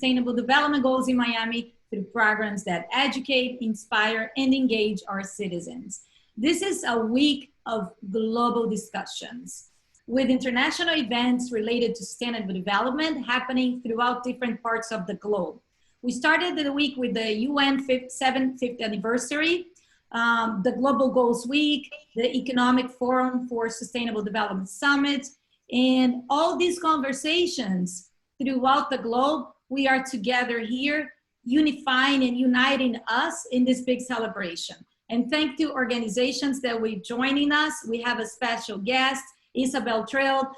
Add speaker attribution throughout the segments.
Speaker 1: Sustainable Development Goals in Miami through programs that educate, inspire, and engage our citizens. This is a week of global discussions with international events related to sustainable development happening throughout different parts of the globe. We started the week with the UN 75th anniversary, the Global Goals Week, the Economic Forum for Sustainable Development Summit, and all these conversations throughout the globe. We are together here, unifying and uniting us in this big celebration. And thank you organizations that will be joining us. We have a special guest, Isabel Treidl.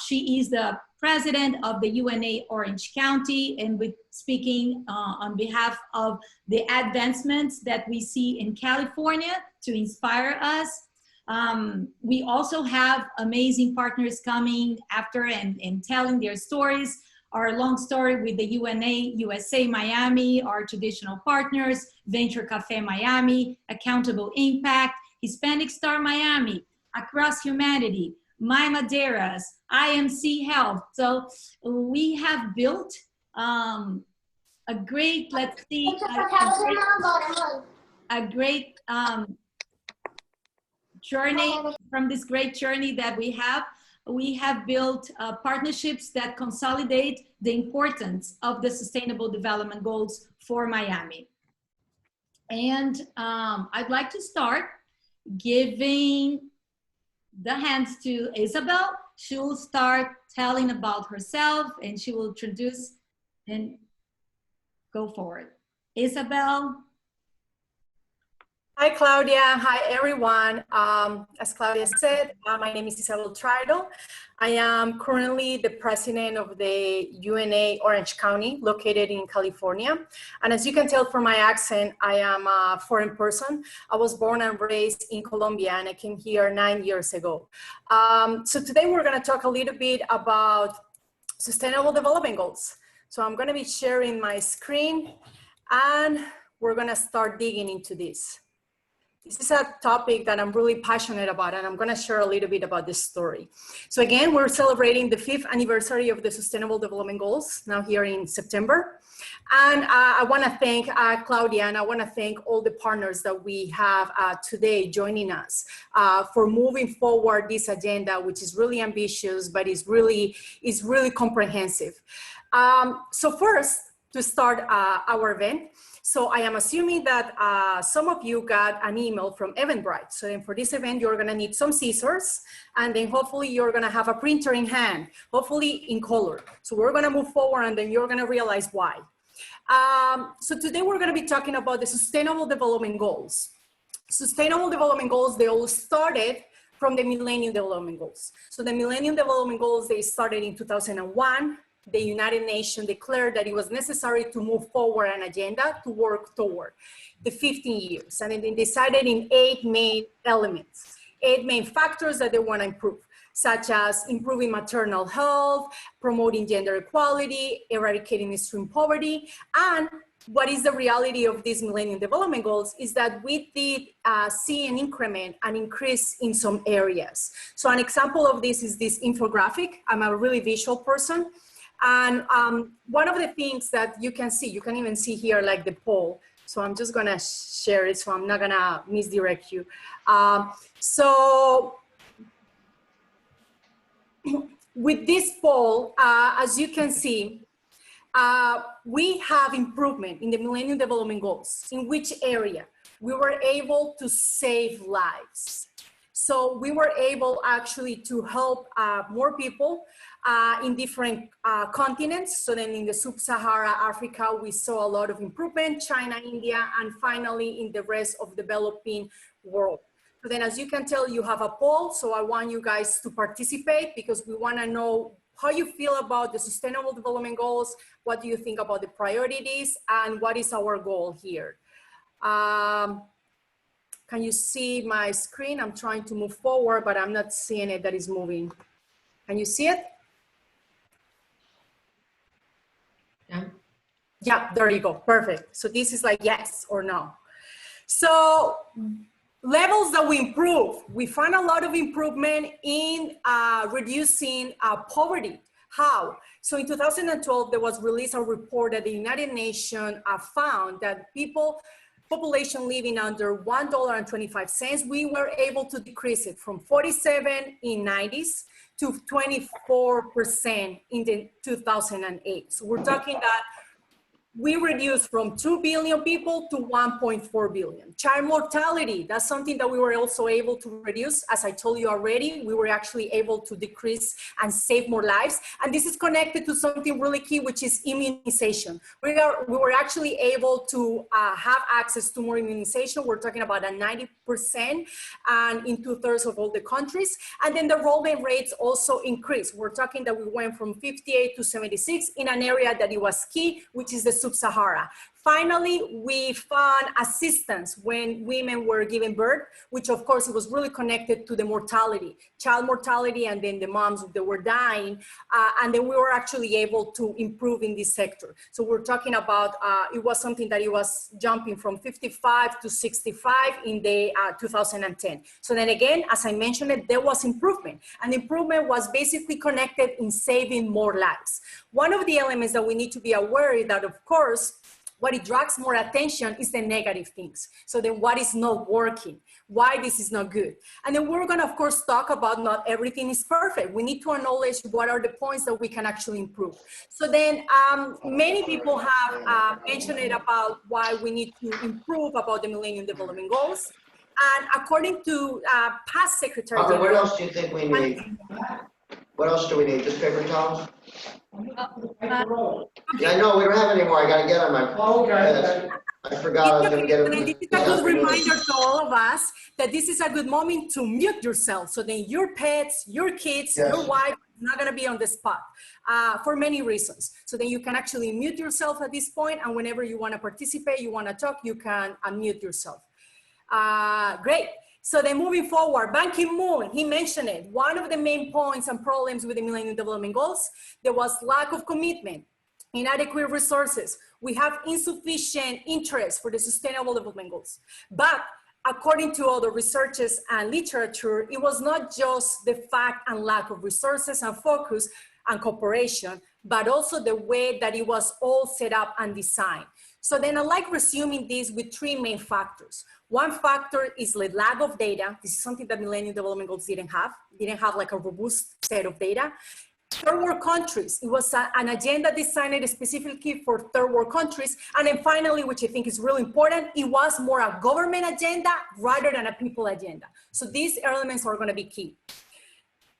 Speaker 1: She is the president of the UNA Orange County, and we're speaking on behalf of the advancements that we see in California to inspire us. We also have amazing partners coming after and telling their stories. Our long story with the UNA USA Miami, our traditional partners, Venture Cafe Miami, Accountable Impact, Hispanic Star Miami, Across Humanity, My Madeiras, IMC Health. So we have built a great, let's see, a great journey. From this great journey that we have built partnerships that consolidate the importance of the Sustainable Development Goals for Miami. And I'd like to start giving the hands to Isabel. She will start telling about herself and she will introduce and go forward. Isabel.
Speaker 2: Hi, Claudia. Hi, everyone. As Claudia said, my name is Isabel Treidl. I am currently the president of the UNA Orange County, located in California. And as you can tell from my accent, I am a foreign person. I was born and raised in Colombia, and I came here 9 years ago. So today we're going to talk a little bit about Sustainable Development Goals. So I'm going to be sharing my screen, and we're going to start digging into this. This is a topic that I'm really passionate about, and I'm going to share a little bit about this story. So again, we're celebrating the 5th anniversary of the Sustainable Development Goals now here in September. And I want to thank Claudia, and I want to thank all the partners that we have today joining us for moving forward this agenda, which is really ambitious, but is really comprehensive. So first, to start our event, so I am assuming that some of you got an email from Eventbrite. So then for this event, you're gonna need some scissors, and then hopefully you're gonna have a printer in hand, hopefully in color. So we're gonna move forward, and then you're gonna realize why. So today we're gonna be talking about the Sustainable Development Goals. Sustainable Development Goals, they all started from the Millennium Development Goals. So the Millennium Development Goals, they started in 2001. The United Nations declared that it was necessary to move forward an agenda to work toward the 15 years. And then they decided in 8 main elements, 8 main factors that they want to improve, such as improving maternal health, promoting gender equality, eradicating extreme poverty. And what is the reality of these Millennium Development Goals is that we did see an increase in some areas. So an example of this is this infographic. I'm a really visual person. And one of the things that you can even see here, like the poll. So I'm just gonna share it, so I'm not gonna misdirect you. So with this poll, as you can see, we have improvement in the Millennium Development Goals. In which area? We were able to save lives. So we were able actually to help more people in different continents. So then in the sub-Sahara Africa, we saw a lot of improvement, China, India, and finally in the rest of the developing world. So then as you can tell, you have a poll. So I want you guys to participate because we want to know how you feel about the Sustainable Development Goals. What do you think about the priorities, and what is our goal here? Can you see my screen? I'm trying to move forward, but I'm not seeing it that is moving. Can you see it? Yeah. Yeah, there you go. Perfect. So this is like yes or no. So levels that we improve, we find a lot of improvement in reducing poverty. How? So in 2012, there was released a report that the United Nations found that population living under $1.25, we were able to decrease it from 47 in 90s to 24% in the 2008. So we're talking that we reduced from 2 billion people to 1.4 billion. Child mortality, that's something that we were also able to reduce. As I told you already, we were actually able to decrease and save more lives. And this is connected to something really key, which is immunization. We were actually able to have access to more immunization. We're talking about a 90% and in 2/3 of all the countries. And then the enrollment rates also increased. We're talking that we went from 58 to 76 in an area that it was key, which is the Sub-Sahara. Finally, we found assistance when women were giving birth, which of course it was really connected to the mortality, child mortality, and then the moms that were dying. And then we were actually able to improve in this sector. So we're talking about, it was something that it was jumping from 55 to 65 in the 2010. So then again, as I mentioned it, there was improvement. And improvement was basically connected in saving more lives. One of the elements that we need to be aware is that, of course, what it drags more attention is the negative things. So then what is not working? Why this is not good? And then we're gonna, of course, talk about not everything is perfect. We need to acknowledge what are the points that we can actually improve. So then many people have mentioned it about why we need to improve about the Millennium Development Goals. And according to past Secretary General—
Speaker 3: what else do you think we need? What else do we need? Just paper towels? Yeah, I know, we don't have any more. I gotta get on my desk. I forgot I was gonna get it.
Speaker 2: This is a good reminder to all of us that this is a good moment to mute yourself. So then your pets, your kids, your wife is not gonna be on the spot for many reasons. So then you can actually mute yourself at this point, and whenever you wanna participate, you wanna talk, you can unmute yourself. Great. So then moving forward, Ban Ki-moon, he mentioned it. One of the main points and problems with the Millennium Development Goals, there was lack of commitment, inadequate resources. We have insufficient interest for the Sustainable Development Goals. But according to other researches and literature, it was not just the fact and lack of resources and focus and cooperation, but also the way that it was all set up and designed. So then I like resuming this with 3 main factors. One factor is the lack of data. This is something that Millennium Development Goals didn't have. Didn't have like a robust set of data. Third world countries. It was an agenda designed specifically for third world countries. And then finally, which I think is really important, it was more a government agenda rather than a people agenda. So these elements are gonna be key.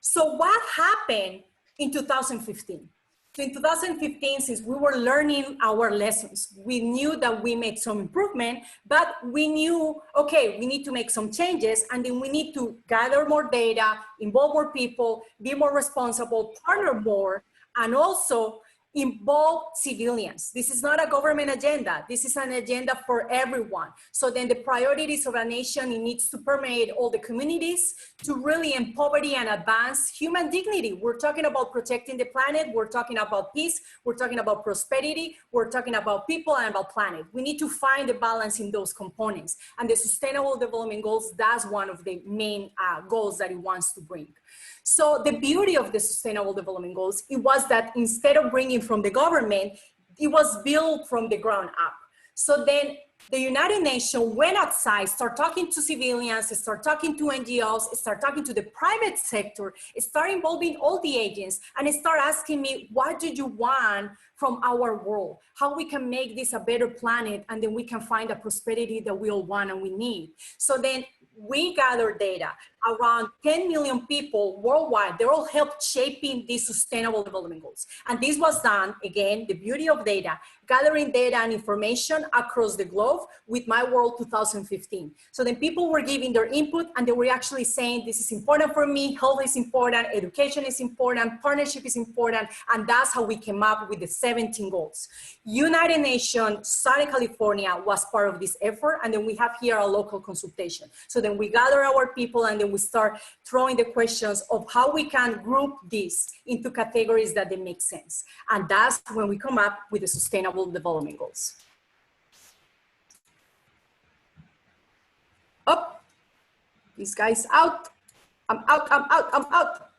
Speaker 2: So what happened in 2015? So in 2015, since we were learning our lessons, we knew that we made some improvement, but we knew, okay, we need to make some changes, and then we need to gather more data, involve more people, be more responsible, partner more, and also involve civilians. This is not a government agenda. This is an agenda for everyone. So then the priorities of a nation, it needs to permeate all the communities to really end poverty and advance human dignity. We're talking about protecting the planet. We're talking about peace. We're talking about prosperity. We're talking about people and about planet. We need to find the balance in those components. And the Sustainable Development Goals, that's one of the main goals that it wants to bring. So the beauty of the Sustainable Development Goals, it was that instead of bringing from the government, it was built from the ground up. So then the United Nations went outside, start talking to civilians, start talking to NGOs, start talking to the private sector, start involving all the agents, and start asking me, what do you want from our world? How we can make this a better planet, and then we can find a prosperity that we all want and we need. So then we gather data. Around 10 million people worldwide, they all helped shaping these Sustainable Development Goals. And this was done, again, the beauty of data, gathering data and information across the globe with My World 2015. So then people were giving their input, and they were actually saying, this is important for me, health is important, education is important, partnership is important, and that's how we came up with the 17 goals. United Nations, Southern California was part of this effort, and then we have here a local consultation. So then we gather our people, and then we start throwing the questions of how we can group this into categories that they make sense. And that's when we come up with the Sustainable Development Goals. Oh, this guy's out. I'm out.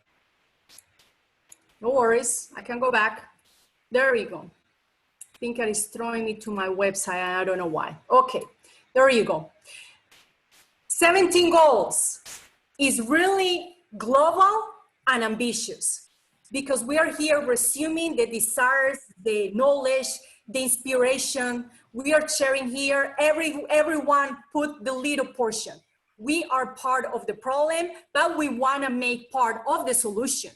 Speaker 2: No worries, I can go back. There we go. I think it is throwing me to my website and I don't know why. Okay, there you go. 17 goals is really global and ambitious because we are here resuming the desires, the knowledge, the inspiration. We are sharing here, everyone put the little portion. We are part of the problem, but we wanna make part of the solution.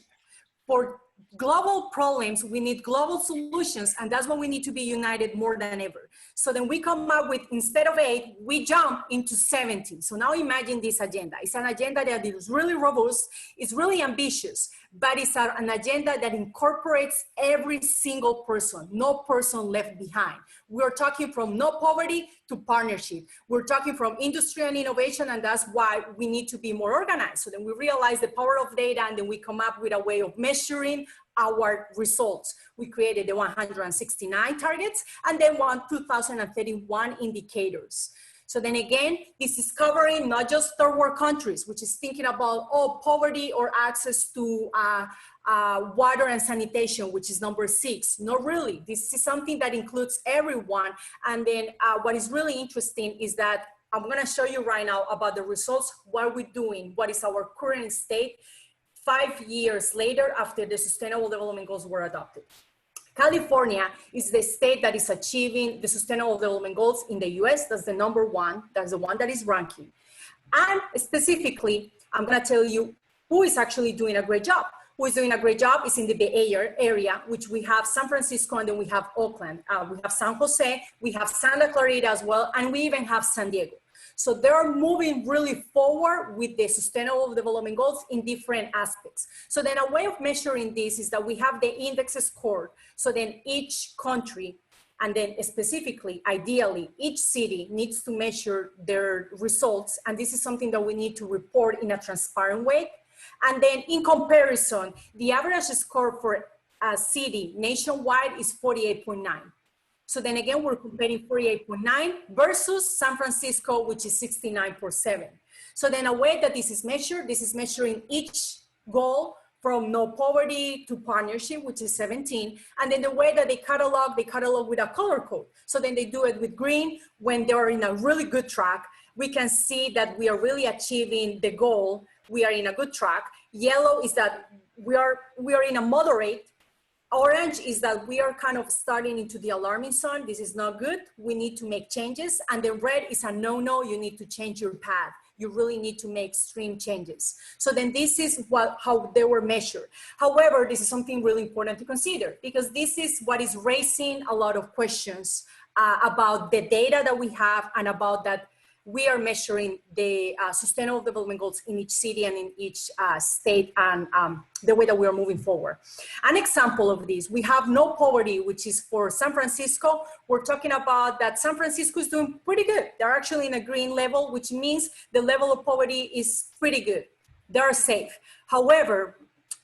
Speaker 2: For global problems, we need global solutions, and that's why we need to be united more than ever. So then we come up with, instead of 8, we jump into 17. So now imagine this agenda. It's an agenda that is really robust, it's really ambitious, but it's an agenda that incorporates every single person, no person left behind. We're talking from no poverty to partnership. We're talking from industry and innovation, and that's why we need to be more organized. So then we realize the power of data, and then we come up with a way of measuring our results. We created the 169 targets and then 2031 indicators. So then again, this is covering not just third world countries, which is thinking about, oh, poverty or access to water and sanitation, which is number 6. Not really. This is something that includes everyone. And then what is really interesting is that I'm going to show you right now about the results, what we're doing, what is our current state 5 years later after the Sustainable Development Goals were adopted. California is the state that is achieving the Sustainable Development Goals in the US. That's the number 1. That's the one that is ranking. And specifically, I'm going to tell you who is actually doing a great job. Who is doing a great job is in the Bay Area, which we have San Francisco, and then we have Oakland. We have San Jose, we have Santa Clarita as well, and we even have San Diego. So they're moving really forward with the Sustainable Development Goals in different aspects. So then a way of measuring this is that we have the index score. So then each country, and then specifically, ideally, each city needs to measure their results. And this is something that we need to report in a transparent way. And then in comparison, the average score for a city nationwide is 48.9. So then again, we're comparing 48.9 versus San Francisco, which is 69.7. So then a way that this is measuring each goal from no poverty to partnership, which is 17. And then the way that they catalog with a color code. So then they do it with green when they're in a really good track. We can see that we are really achieving the goal. We are in a good track. Yellow is that we are in a moderate. Orange is that we are kind of starting into the alarming zone. This is not good. We need to make changes. And then red is a no-no. You need to change your path. You really need to make extreme changes. So then this is how they were measured. However, this is something really important to consider because this is what is raising a lot of questions about the data that we have and about that we are measuring the Sustainable Development Goals in each city and in each state and the way that we are moving forward. An example of this, we have no poverty, which is for San Francisco. We're talking about that San Francisco is doing pretty good. They're actually in a green level, which means the level of poverty is pretty good. They're safe. However,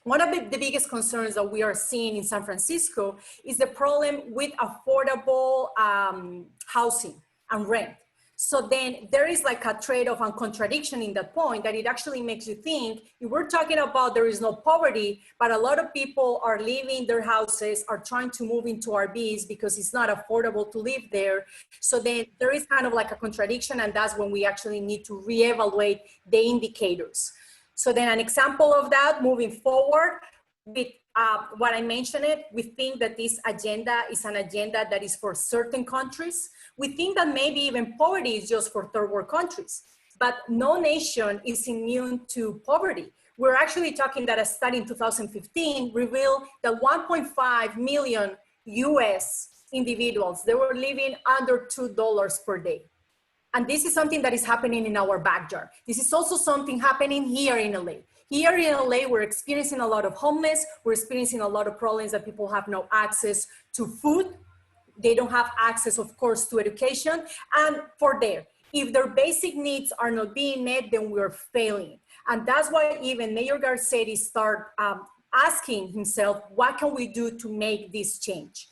Speaker 2: one of the biggest concerns that we are seeing in San Francisco is the problem with affordable housing and rent. So then there is like a trade-off and contradiction in that point that it actually makes you think, if we're talking about there is no poverty, but a lot of people are leaving their houses, are trying to move into RVs because it's not affordable to live there. So then there is kind of like a contradiction, and that's when we actually need to reevaluate the indicators. So then an example of that moving forward with what I mentioned we think that this agenda is an agenda that is for certain countries. We think that maybe even poverty is just for third world countries, but no nation is immune to poverty. We're actually talking that a study in 2015 revealed that 1.5 million US individuals, they were living under $2 per day. And this is something that is happening in our backyard. This is also something happening here in LA. Here in LA, we're experiencing a lot of homeless. We're experiencing a lot of problems that people have no access to food. They don't have access, of course, to education. And if their basic needs are not being met, then we're failing. And that's why even Mayor Garcetti started asking himself, what can we do to make this change?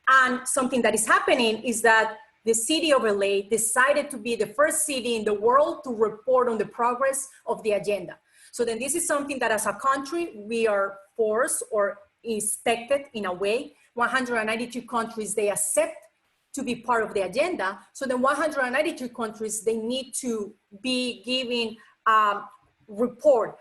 Speaker 2: And something that is happening is that the city of LA decided to be the first city in the world to report on the progress of the agenda. So then this is something that as a country, we are forced or inspected in a way. 192 countries, they accept to be part of the agenda. So the 192 countries, they need to be giving a report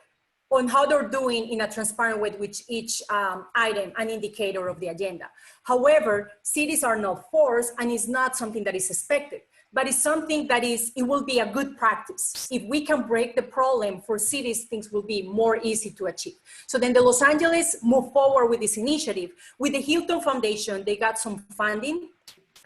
Speaker 2: on how they're doing in a transparent way with each item and indicator of the agenda. However, cities are not forced, and it's not something that is expected, but it's something that it will be a good practice. If we can break the problem for cities, things will be more easy to achieve. So then the Los Angeles moved forward with this initiative. With the Hilton Foundation, they got some funding.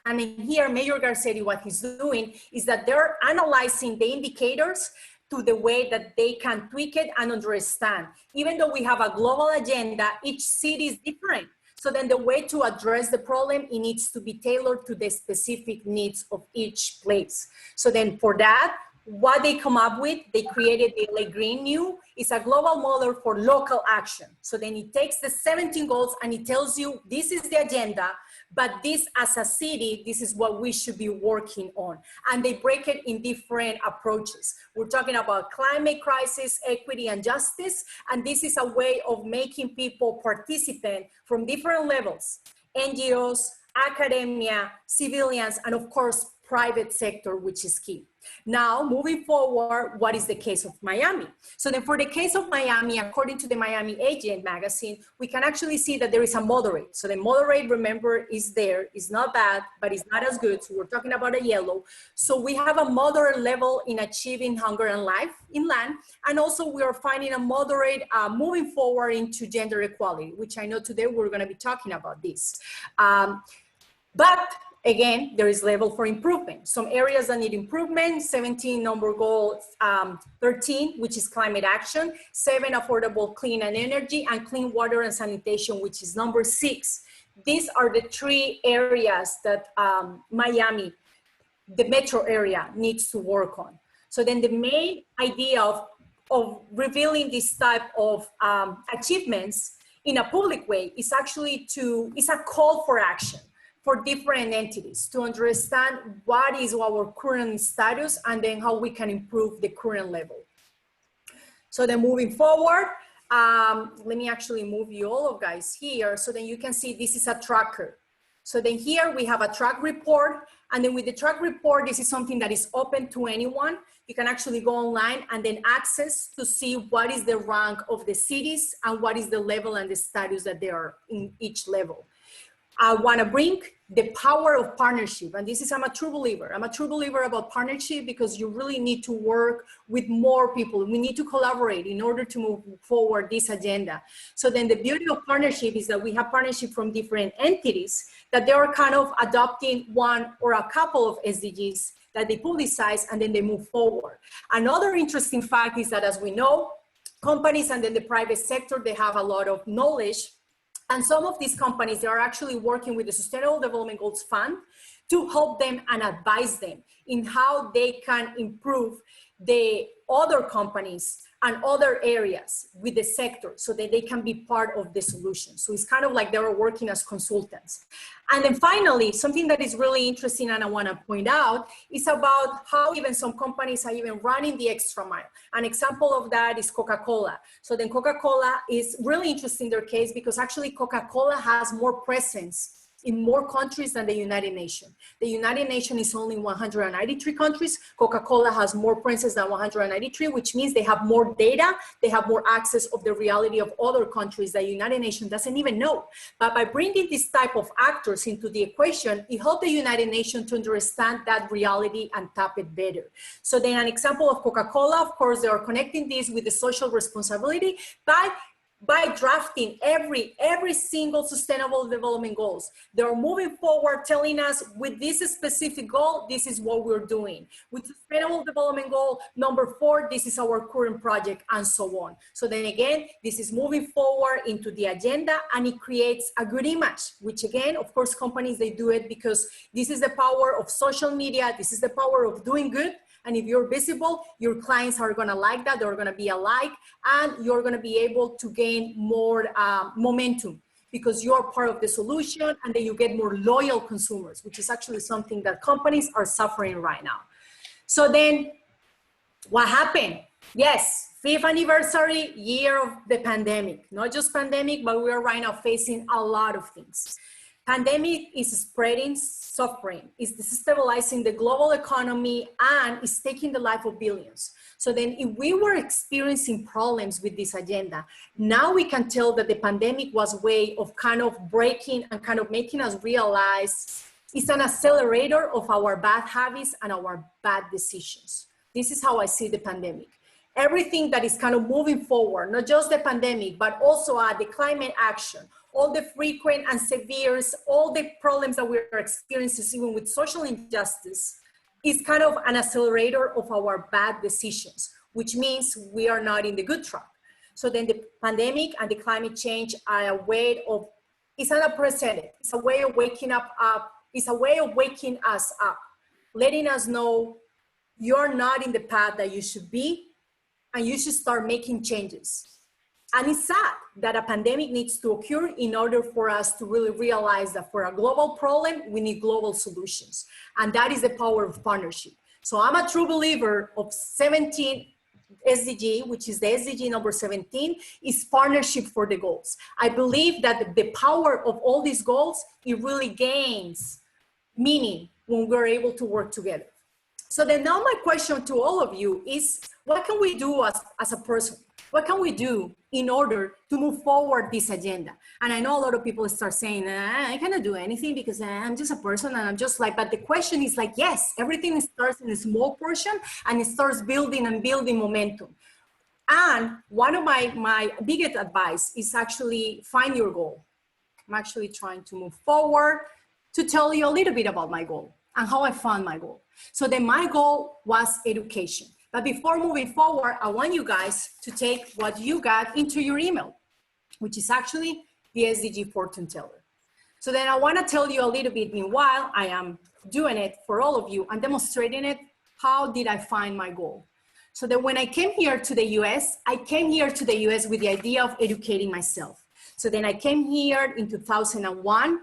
Speaker 2: And in here, Mayor Garcetti, what he's doing is that they're analyzing the indicators to the way that they can tweak it and understand. Even though we have a global agenda, each city is different. So then the way to address the problem, it needs to be tailored to the specific needs of each place. So then for that, what they come up with, they created the LA Green New. It's a global model for local action. So then it takes the 17 goals and it tells you, this is the agenda, but this as a city, this is what we should be working on. And they break it in different approaches. We're talking about climate crisis, equity, and justice. And this is a way of making people participate from different levels: NGOs, academia, civilians, and of course, private sector, which is key. Now, moving forward, what is the case of Miami? So then for the case of Miami, according to the Miami Agent magazine, we can actually see that there is a moderate. So the moderate, remember, is there. It's not bad, but it's not as good. So we're talking about a yellow. So we have a moderate level in achieving hunger and life in land. And also we are finding a moderate moving forward into gender equality, which I know today we're gonna be talking about this. But again, there is level for improvement. Some areas that need improvement: 17 number goal 13, which is climate action; 7, affordable clean and energy; and clean water and sanitation, which is number 6. These are the 3 areas that Miami, the metro area, needs to work on. So then the main idea of revealing this type of achievements in a public way is actually it's a call for action for different entities to understand what is our current status and then how we can improve the current level. So then moving forward, let me actually move you all of guys here so then you can see this is a tracker. So then here we have a track report, and then with the track report, this is something that is open to anyone. You can actually go online and then access to see what is the rank of the cities and what is the level and the status that they are in each level. I want to bring the power of partnership. And this is, I'm a true believer. I'm a true believer about partnership because you really need to work with more people. We need to collaborate in order to move forward this agenda. So then the beauty of partnership is that we have partnership from different entities that they are kind of adopting one or a couple of SDGs that they publicize and then they move forward. Another interesting fact is that, as we know, companies and then the private sector, they have a lot of knowledge. And some of these companies, they are actually working with the Sustainable Development Goals Fund to help them and advise them in how they can improve the other companies and other areas with the sector so that they can be part of the solution. So it's kind of like they are working as consultants. And then finally, something that is really interesting and I want to point out is about how even some companies are even running the extra mile. An example of that is Coca-Cola. So then Coca-Cola is really interesting in their case because actually Coca-Cola has more presence in more countries than the United Nations. The United Nations is only 193 countries. Coca-Cola has more presence than 193, which means they have more data, they have more access of the reality of other countries that the United Nations doesn't even know. But by bringing this type of actors into the equation, it helped the United Nations to understand that reality and tap it better. So then an example of Coca-Cola, of course, they are connecting this with the social responsibility by drafting every single sustainable development goals. They're moving forward telling us with this specific goal, this is what we're doing. With sustainable development goal number 4, this is our current project and so on. So then again, this is moving forward into the agenda and it creates a good image, which again, of course, companies, they do it because this is the power of social media. This is the power of doing good. And if you're visible, your clients are gonna like that, they're gonna be alike, and you're gonna be able to gain more momentum because you're part of the solution and then you get more loyal consumers, which is actually something that companies are suffering right now. So then what happened? Yes, 5th anniversary year of the pandemic. Not just pandemic, but we are right now facing a lot of things. Pandemic is spreading suffering, is destabilizing the global economy, and is taking the life of billions. So then if we were experiencing problems with this agenda, now we can tell that the pandemic was a way of kind of breaking and kind of making us realize it's an accelerator of our bad habits and our bad decisions. This is how I see the pandemic. Everything that is kind of moving forward, not just the pandemic, but also the climate action, all the frequent and severe, all the problems that we're experiencing, even with social injustice, is kind of an accelerator of our bad decisions, which means we are not in the good track. So then the pandemic and the climate change are a way of, it's unprecedented. It's a way of waking up. It's a way of waking us up, letting us know you're not in the path that you should be, and you should start making changes. And it's sad that a pandemic needs to occur in order for us to really realize that for a global problem, we need global solutions. And that is the power of partnership. So I'm a true believer of 17 SDG, which is the SDG number 17, is partnership for the goals. I believe that the power of all these goals, it really gains meaning when we're able to work together. So then now my question to all of you is, what can we do as a person? What can we do in order to move forward this agenda? And I know a lot of people start saying, I cannot do anything because I'm just a person and I'm just like, but the question is like, yes, everything starts in a small portion and it starts building and building momentum. And one of my biggest advice is actually find your goal. I'm actually trying to move forward to tell you a little bit about my goal and how I found my goal. So then my goal was education. But before moving forward, I want you guys to take what you got into your email, which is actually the SDG Fortune Teller. So then I want to tell you a little bit, meanwhile, I am doing it for all of you and demonstrating it, how did I find my goal? So that when I came here to the US, I came here to the US with the idea of educating myself. So then I came here in 2001.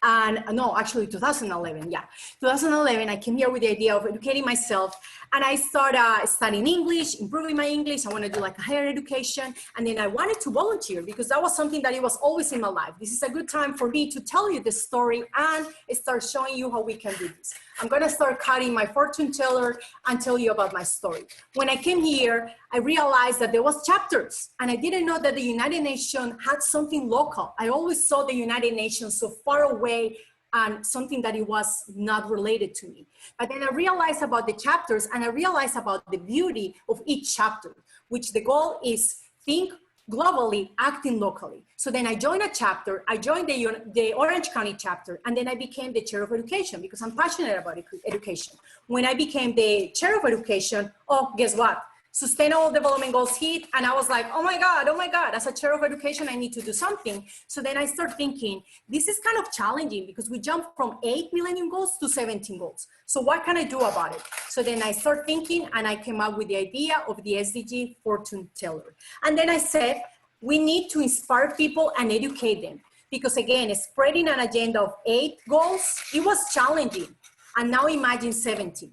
Speaker 2: And no, actually 2011, yeah. 2011, I came here with the idea of educating myself, and I started studying English, improving my English. I want to do like a higher education. And then I wanted to volunteer because that was something that it was always in my life. This is a good time for me to tell you the story and start showing you how we can do this. I'm going to start cutting my fortune teller and tell you about my story. When I came here, I realized that there was chapters, and I didn't know that the United Nations had something local. I always saw the United Nations so far away and something that it was not related to me. But then I realized about the chapters, and I realized about the beauty of each chapter, which the goal is think globally, acting locally. So then I joined a chapter, I joined the Orange County chapter, and then I became the chair of education because I'm passionate about education. When I became the chair of education, oh, guess what? Sustainable Development Goals hit, and I was like, oh my God, as a chair of education, I need to do something. So then I start thinking, this is kind of challenging because we jump from 8 millennium goals to 17 goals. So what can I do about it? So then I start thinking, and I came up with the idea of the SDG Fortune Teller. And then I said, we need to inspire people and educate them. Because again, spreading an agenda of 8 goals, it was challenging. And now imagine 17.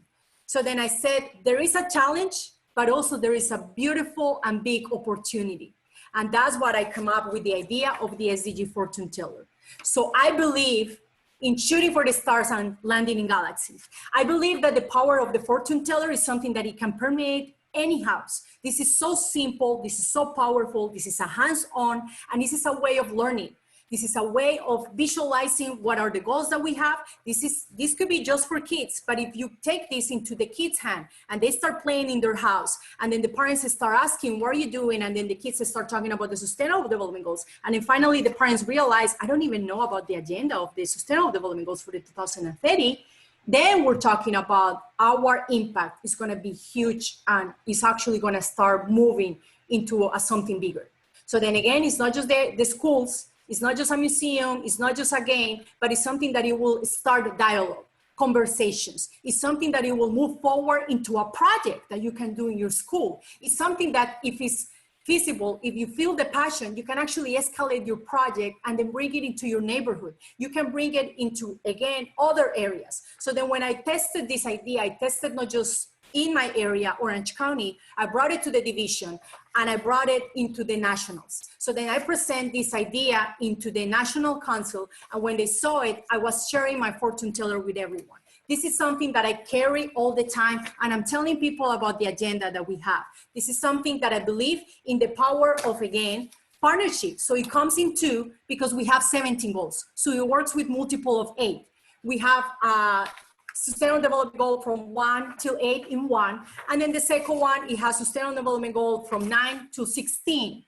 Speaker 2: So then I said, there is a challenge, but also there is a beautiful and big opportunity. And that's what I come up with the idea of the SDG Fortune Teller. So I believe in shooting for the stars and landing in galaxies. I believe that the power of the Fortune Teller is something that it can permeate any house. This is so simple, this is so powerful, this is a hands-on, and this is a way of learning. This is a way of visualizing what are the goals that we have. This could be just for kids, but if you take this into the kids' hand and they start playing in their house, and then the parents start asking, what are you doing? And then the kids start talking about the Sustainable Development Goals. And then finally the parents realize, I don't even know about the agenda of the Sustainable Development Goals for the 2030. Then we're talking about our impact is gonna be huge and it's actually gonna start moving into something bigger. So then again, it's not just the schools, it's not just a museum, it's not just a game, but it's something that it will start dialogue, conversations. It's something that it will move forward into a project that you can do in your school. It's something that if it's feasible, if you feel the passion, you can actually escalate your project and then bring it into your neighborhood. You can bring it into, again, other areas. So then when I tested this idea, I tested not just in my area, Orange County, I brought it to the division and I brought it into the nationals. So then I present this idea into the National Council, and when they saw it, I was sharing my fortune teller with everyone. This is something that I carry all the time, and I'm telling people about the agenda that we have. This is something that I believe in the power of, again, partnership. So it comes in two because we have 17 goals. So it works with multiple of 8. We have a sustainable development goal from 1 till 8 in one. And then the second one, it has sustainable development goal from 9 to 16.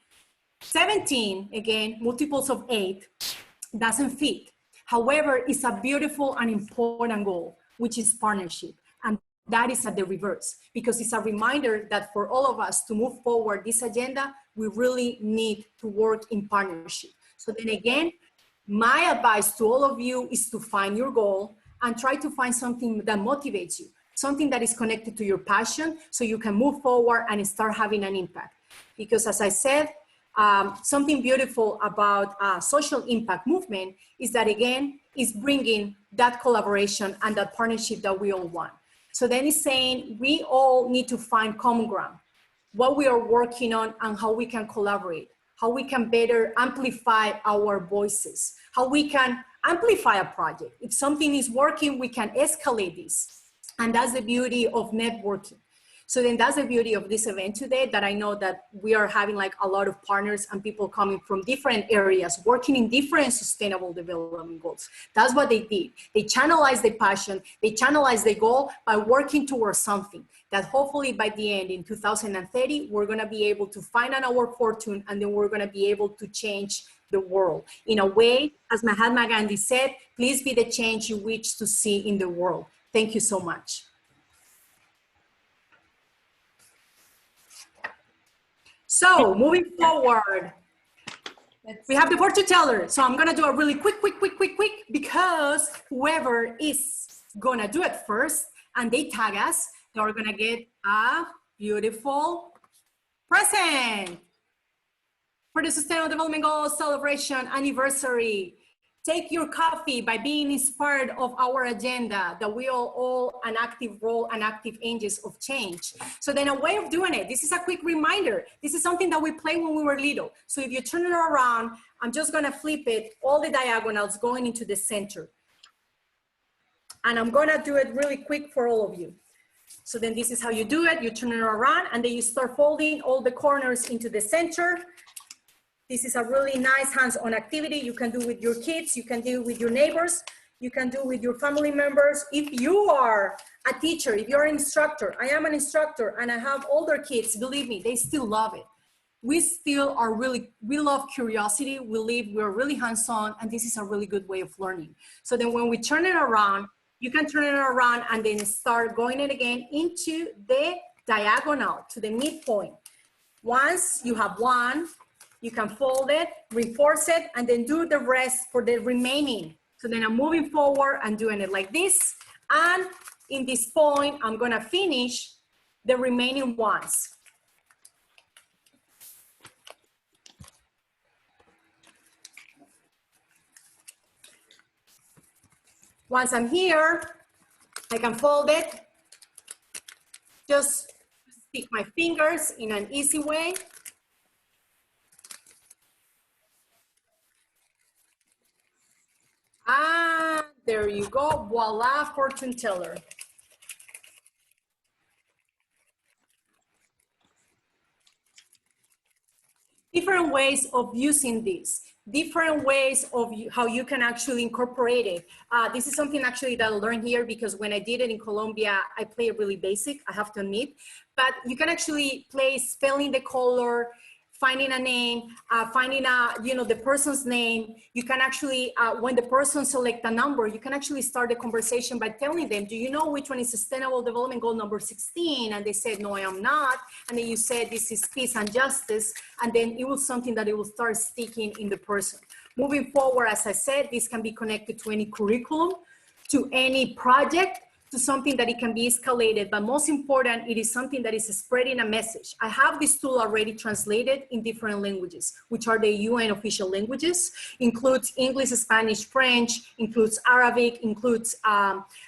Speaker 2: 17, again, multiples of 8, doesn't fit. However, it's a beautiful and important goal, which is partnership. And that is at the reverse, because it's a reminder that for all of us to move forward this agenda, we really need to work in partnership. So then again, my advice to all of you is to find your goal and try to find something that motivates you, something that is connected to your passion, so you can move forward and start having an impact. Because as I said, something beautiful about social impact movement is that, again, is bringing that collaboration and that partnership that we all want. So then it's saying we all need to find common ground, what we are working on and how we can collaborate, how we can better amplify our voices, how we can amplify a project. If something is working, we can escalate this. And that's the beauty of networking. So then that's the beauty of this event today, that I know that we are having like a lot of partners and people coming from different areas, working in different sustainable development goals. That's what they did. They channelized their passion, they channelized their goal by working towards something that hopefully by the end in 2030, we're gonna be able to find our fortune, and then we're gonna be able to change the world. In a way, as Mahatma Gandhi said, please be the change you wish to see in the world. Thank you so much. So moving forward, we have the fortune teller. So I'm gonna do a really quick, because whoever is gonna do it first and they tag us, they're gonna get a beautiful present for the Sustainable Development Goals Celebration Anniversary. Take your coffee by being inspired of our agenda, that we are all an active role and active agents of change. So then a way of doing it, this is a quick reminder. This is something that we played when we were little. So if you turn it around, I'm just gonna flip it, all the diagonals going into the center. And I'm gonna do it really quick for all of you. So then this is how you do it. You turn it around and then you start folding all the corners into the center. This is a really nice hands-on activity. You can do with your kids, you can do with your neighbors, you can do with your family members. If you are a teacher, if you're an instructor, I am an instructor and I have older kids, believe me, they still love it. We still are we love curiosity, we're really hands-on, and this is a really good way of learning. So then when we turn it around, you can turn it around and then start going it again into the diagonal, to the midpoint. Once you have one, you can fold it, reinforce it, and then do the rest for the remaining. So then I'm moving forward and doing it like this. And in this point, I'm gonna finish the remaining ones. Once I'm here, I can fold it. Just stick my fingers in an easy way. Ah, there you go, voila, fortune teller. Different ways of using this, different ways of how you can actually incorporate it. This is something actually that I learned here, because when I did it in Colombia, I play it really basic, I have to admit, but you can actually play spelling the color, finding a name, finding the person's name. You can actually, when the person select a number, you can actually start the conversation by telling them, do you know which one is Sustainable Development Goal number 16? And they said, no, I am not. And then you said, this is peace and justice. And then it was something that it will start sticking in the person. Moving forward, as I said, this can be connected to any curriculum, to any project, to something that it can be escalated, but most important, it is something that is spreading a message. I have this tool already translated in different languages, which are the UN official languages, includes English, Spanish, French, includes Arabic, includes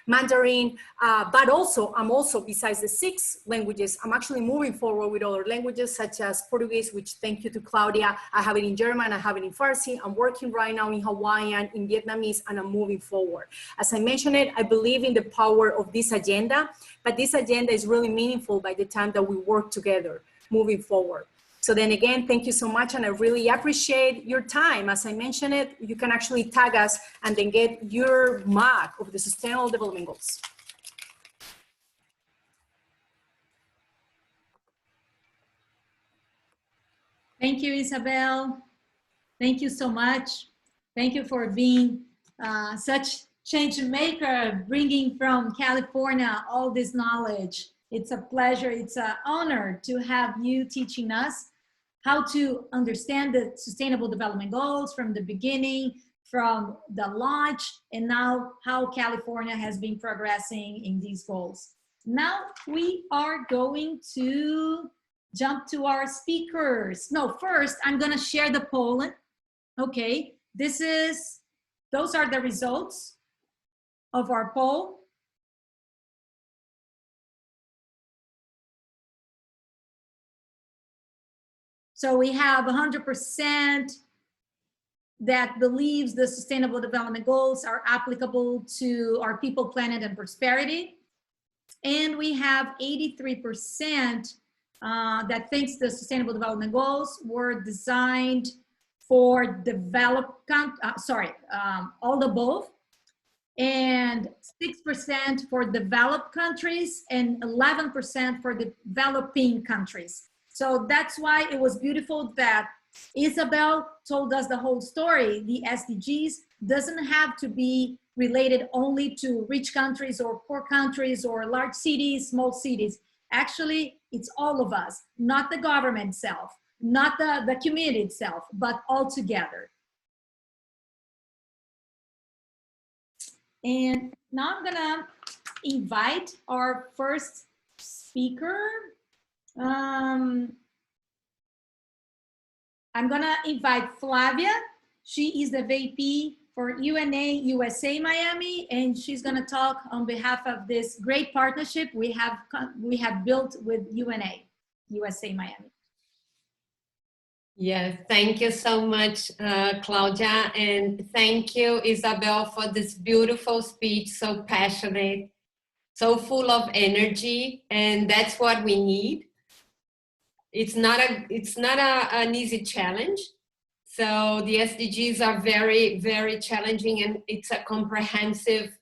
Speaker 2: Mandarin, but also, besides the 6 languages, I'm actually moving forward with other languages such as Portuguese, which thank you to Claudia. I have it in German, I have it in Farsi. I'm working right now in Hawaiian, in Vietnamese, and I'm moving forward. As I mentioned I believe in the power of this agenda, but this agenda is really meaningful by the time that we work together moving forward. So then again, thank you so much, and I really appreciate your time. As I mentioned it, you can actually tag us and then get your mark of the Sustainable Development Goals.
Speaker 1: Thank you, Isabel. Thank you so much. Thank you for being such change maker, bringing from California all this knowledge. It's a pleasure, it's an honor to have you teaching us how to understand the Sustainable Development Goals from the beginning, from the launch, and now how California has been progressing in these goals. Now we are going to jump to our speakers. No, first I'm gonna share the poll. Okay, those are the results of our poll. So we have 100% that believes the Sustainable Development Goals are applicable to our people, planet, and prosperity. And we have 83% that thinks the Sustainable Development Goals were designed for developed, all above, and 6% for developed countries and 11% for developing countries. So that's why it was beautiful that Isabel told us the whole story. The SDGs doesn't have to be related only to rich countries or poor countries or large cities, small cities. Actually, it's all of us, not the government itself, not the community itself, but all together. And now I'm gonna invite our first speaker. I'm gonna invite Flavia. She is the VP for UNA USA Miami, and she's gonna talk on behalf of this great partnership we have built with UNA USA Miami.
Speaker 4: Yes, thank you so much, Claudia, and thank you, Isabel, for this beautiful speech, so passionate, so full of energy, and that's what we need. It's not an easy challenge. So the SDGs are very, very challenging, and it's a comprehensive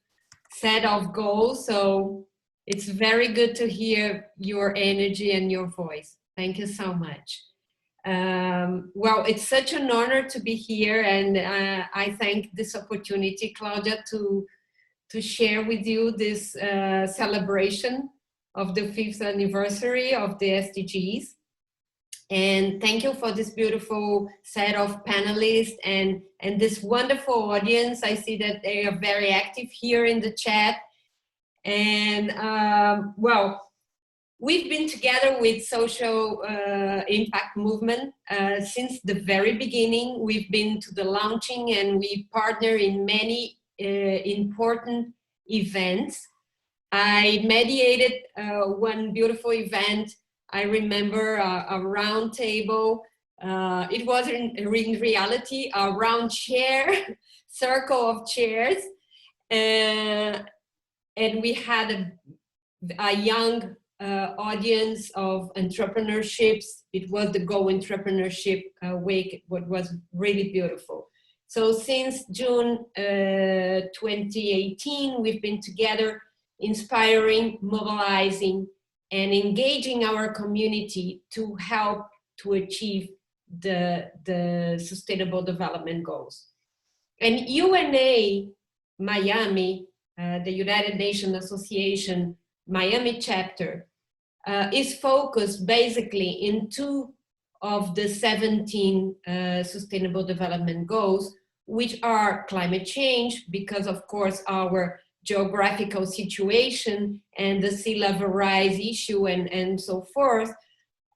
Speaker 4: set of goals. So it's very good to hear your energy and your voice. Thank you so much. Well, it's such an honor to be here, and I thank this opportunity, Claudia, to share with you this celebration of the 5th anniversary of the SDGs. And thank you for this beautiful set of panelists and this wonderful audience. I see that they are very active here in the chat. And well, we've been together with Social Impact Movement since the very beginning. We've been to the launching, and we partner in many important events. I mediated one beautiful event. I remember a round table. It was in reality a round chair, circle of chairs. And we had a young audience of entrepreneurships. It was the Go Entrepreneurship Week, what was really beautiful. So since June 2018, we've been together inspiring, mobilizing, and engaging our community to help to achieve the Sustainable Development Goals. And UNA Miami, the United Nations Association Miami chapter, is focused basically in 2 of the 17 Sustainable Development Goals, which are climate change, because of course our geographical situation and the sea level rise issue and so forth,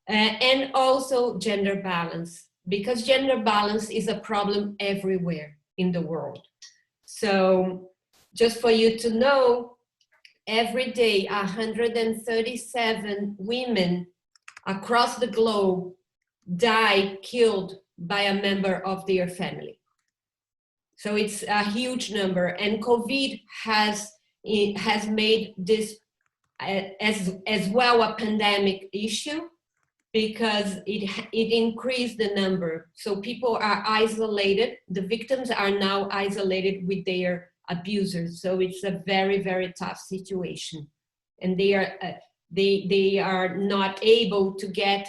Speaker 4: and also gender balance, because gender balance is a problem everywhere in the world. So just for you to know, every day 137 women across the globe die killed by a member of their family. So it's a huge number, and COVID has made this as well a pandemic issue, because it increased the number. So people are isolated. The victims are now isolated with their abusers. So it's a very, very tough situation, and they are not able to get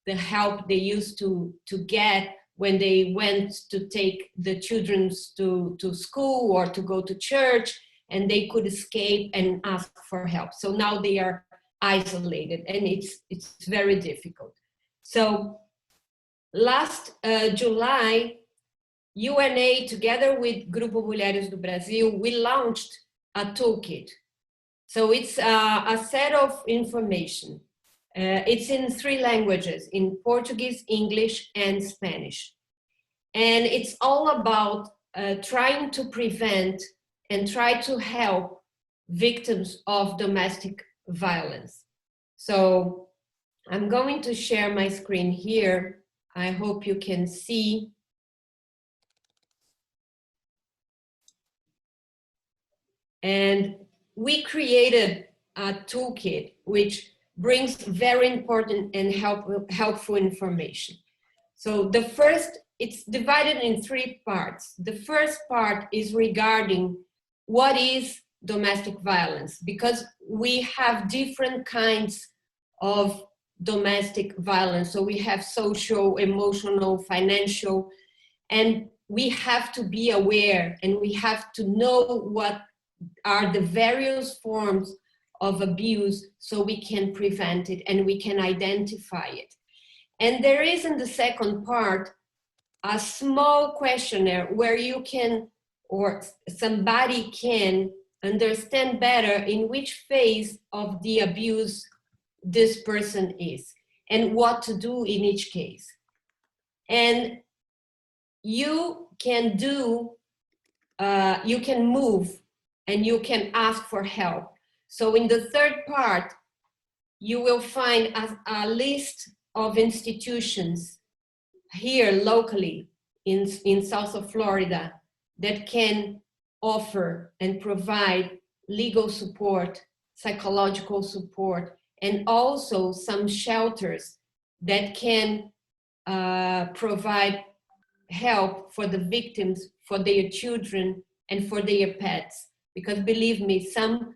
Speaker 4: the help they used to get when they went to take the children to school or to go to church, and they could escape and ask for help. So now they are isolated, and it's very difficult. So last July, UNA, together with Grupo Mulheres do Brasil, we launched a toolkit. So it's a set of information. It's in 3 languages, in Portuguese, English, and Spanish. And it's all about trying to prevent and try to help victims of domestic violence. So I'm going to share my screen here. I hope you can see. And we created a toolkit which brings very important and helpful information. So the first, it's divided in 3 parts. The first part is regarding what is domestic violence, because we have different kinds of domestic violence. So we have social, emotional, financial, and we have to be aware, and we have to know what are the various forms of abuse, so we can prevent it and we can identify it. And there is, in the second part, a small questionnaire where you can, or somebody can, understand better in which phase of the abuse this person is and what to do in each case. And you can do, you can move, and you can ask for help. So in the third part, you will find a list of institutions here locally in south of Florida that can offer and provide legal support, psychological support, and also some shelters that can provide help for the victims, for their children, and for their pets. Because believe me, some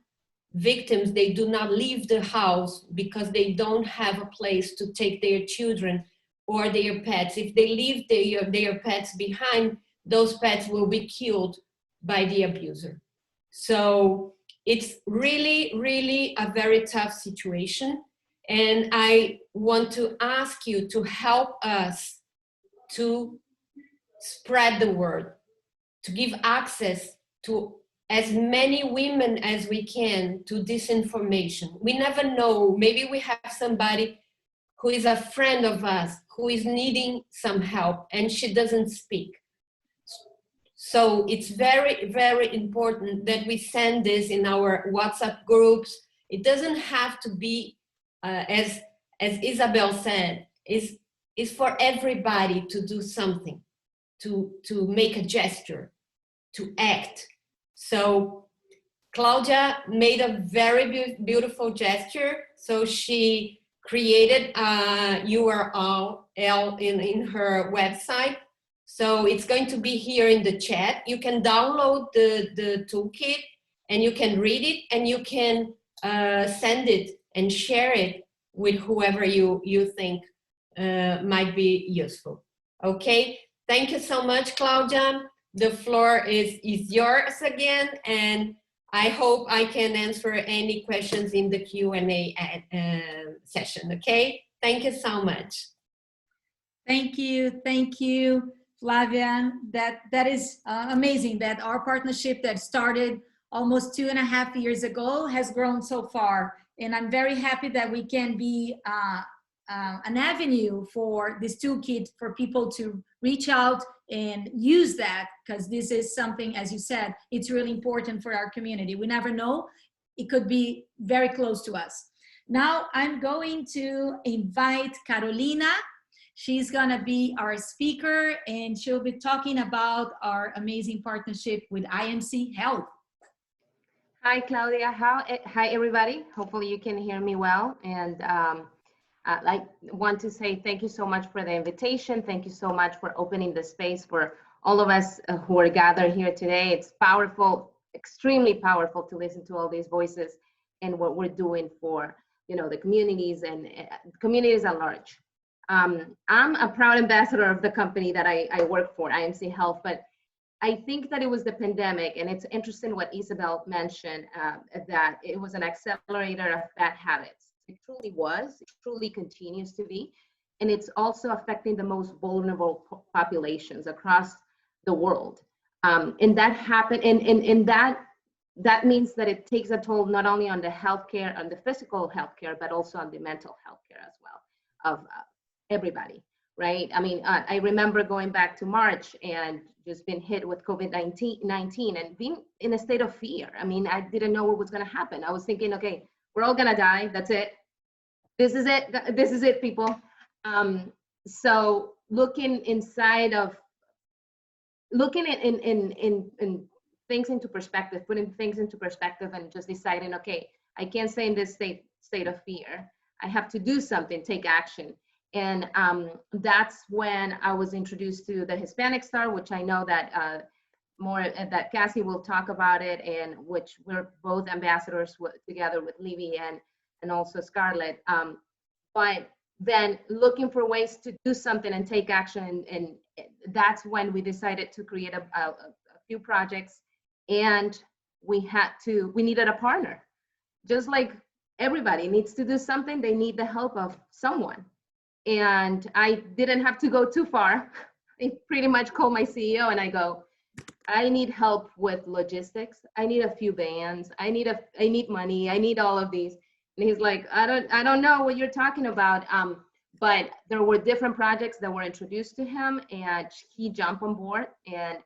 Speaker 4: victims, they do not leave the house because they don't have a place to take their children or their pets. If they leave their pets behind, those pets will be killed by the abuser. So it's really, really a very tough situation. And I want to ask you to help us to spread the word, to give access to as many women as we can to this information. We never know, maybe we have somebody who is a friend of us who is needing some help and she doesn't speak. So it's very, very important that we send this in our WhatsApp groups. It doesn't have to be, as Isabel said, is for everybody to do something, to make a gesture, to act. So Claudia made a very beautiful gesture. So she created a URL in her website. So it's going to be here in the chat. You can download the toolkit and you can read it, and you can send it and share it with whoever you think might be useful. Okay, thank you so much, Claudia. The floor is yours again, and I hope I can answer any questions in the Q&A session, okay? Thank you so much.
Speaker 1: Thank you, Flavia. That is amazing that our partnership that started almost 2.5 years ago has grown so far. And I'm very happy that we can be an avenue for this toolkit for people to reach out and use that, because this is something, as you said, it's really important for our community. We never know, it could be very close to us. Now I'm going to invite Carolina. She's gonna be our speaker and she'll be talking about our amazing partnership with IMC Health.
Speaker 5: Hi, Claudia. Hi, everybody. Hopefully you can hear me well. And I want to say thank you so much for the invitation. Thank you so much for opening the space for all of us who are gathered here today. It's powerful, extremely powerful to listen to all these voices and what we're doing for, you know, the communities and communities at large. I'm a proud ambassador of the company that I work for, IMC Health, but I think that it was the pandemic, and it's interesting what Isabel mentioned, that it was an accelerator of bad habits. It truly was, it truly continues to be, and it's also affecting the most vulnerable populations across the world. And that happened, and that means that it takes a toll not only on the healthcare, on the physical healthcare, but also on the mental healthcare as well of everybody, right? I mean, I remember going back to March and just being hit with COVID-19 and being in a state of fear. I mean, I didn't know what was going to happen. I was thinking, okay, we're all going to die. That's it. This is it. This is it, people. So looking inside of, looking in things into perspective, putting things into perspective and just deciding, okay, I can't stay in this state of fear. I have to do something, take action. And that's when I was introduced to the Hispanic Star, which I know that that Cassie will talk about it, and which we're both ambassadors together with Levy and also Scarlett. But then looking for ways to do something and take action, and that's when we decided to create a few projects, and we needed a partner. Just like everybody needs to do something, they need the help of someone. And I didn't have to go too far. I pretty much called my CEO and I go, I need help with logistics. I need a few vans. I need money. I need all of these. And he's like, I don't know what you're talking about. But there were different projects that were introduced to him, and he jumped on board. And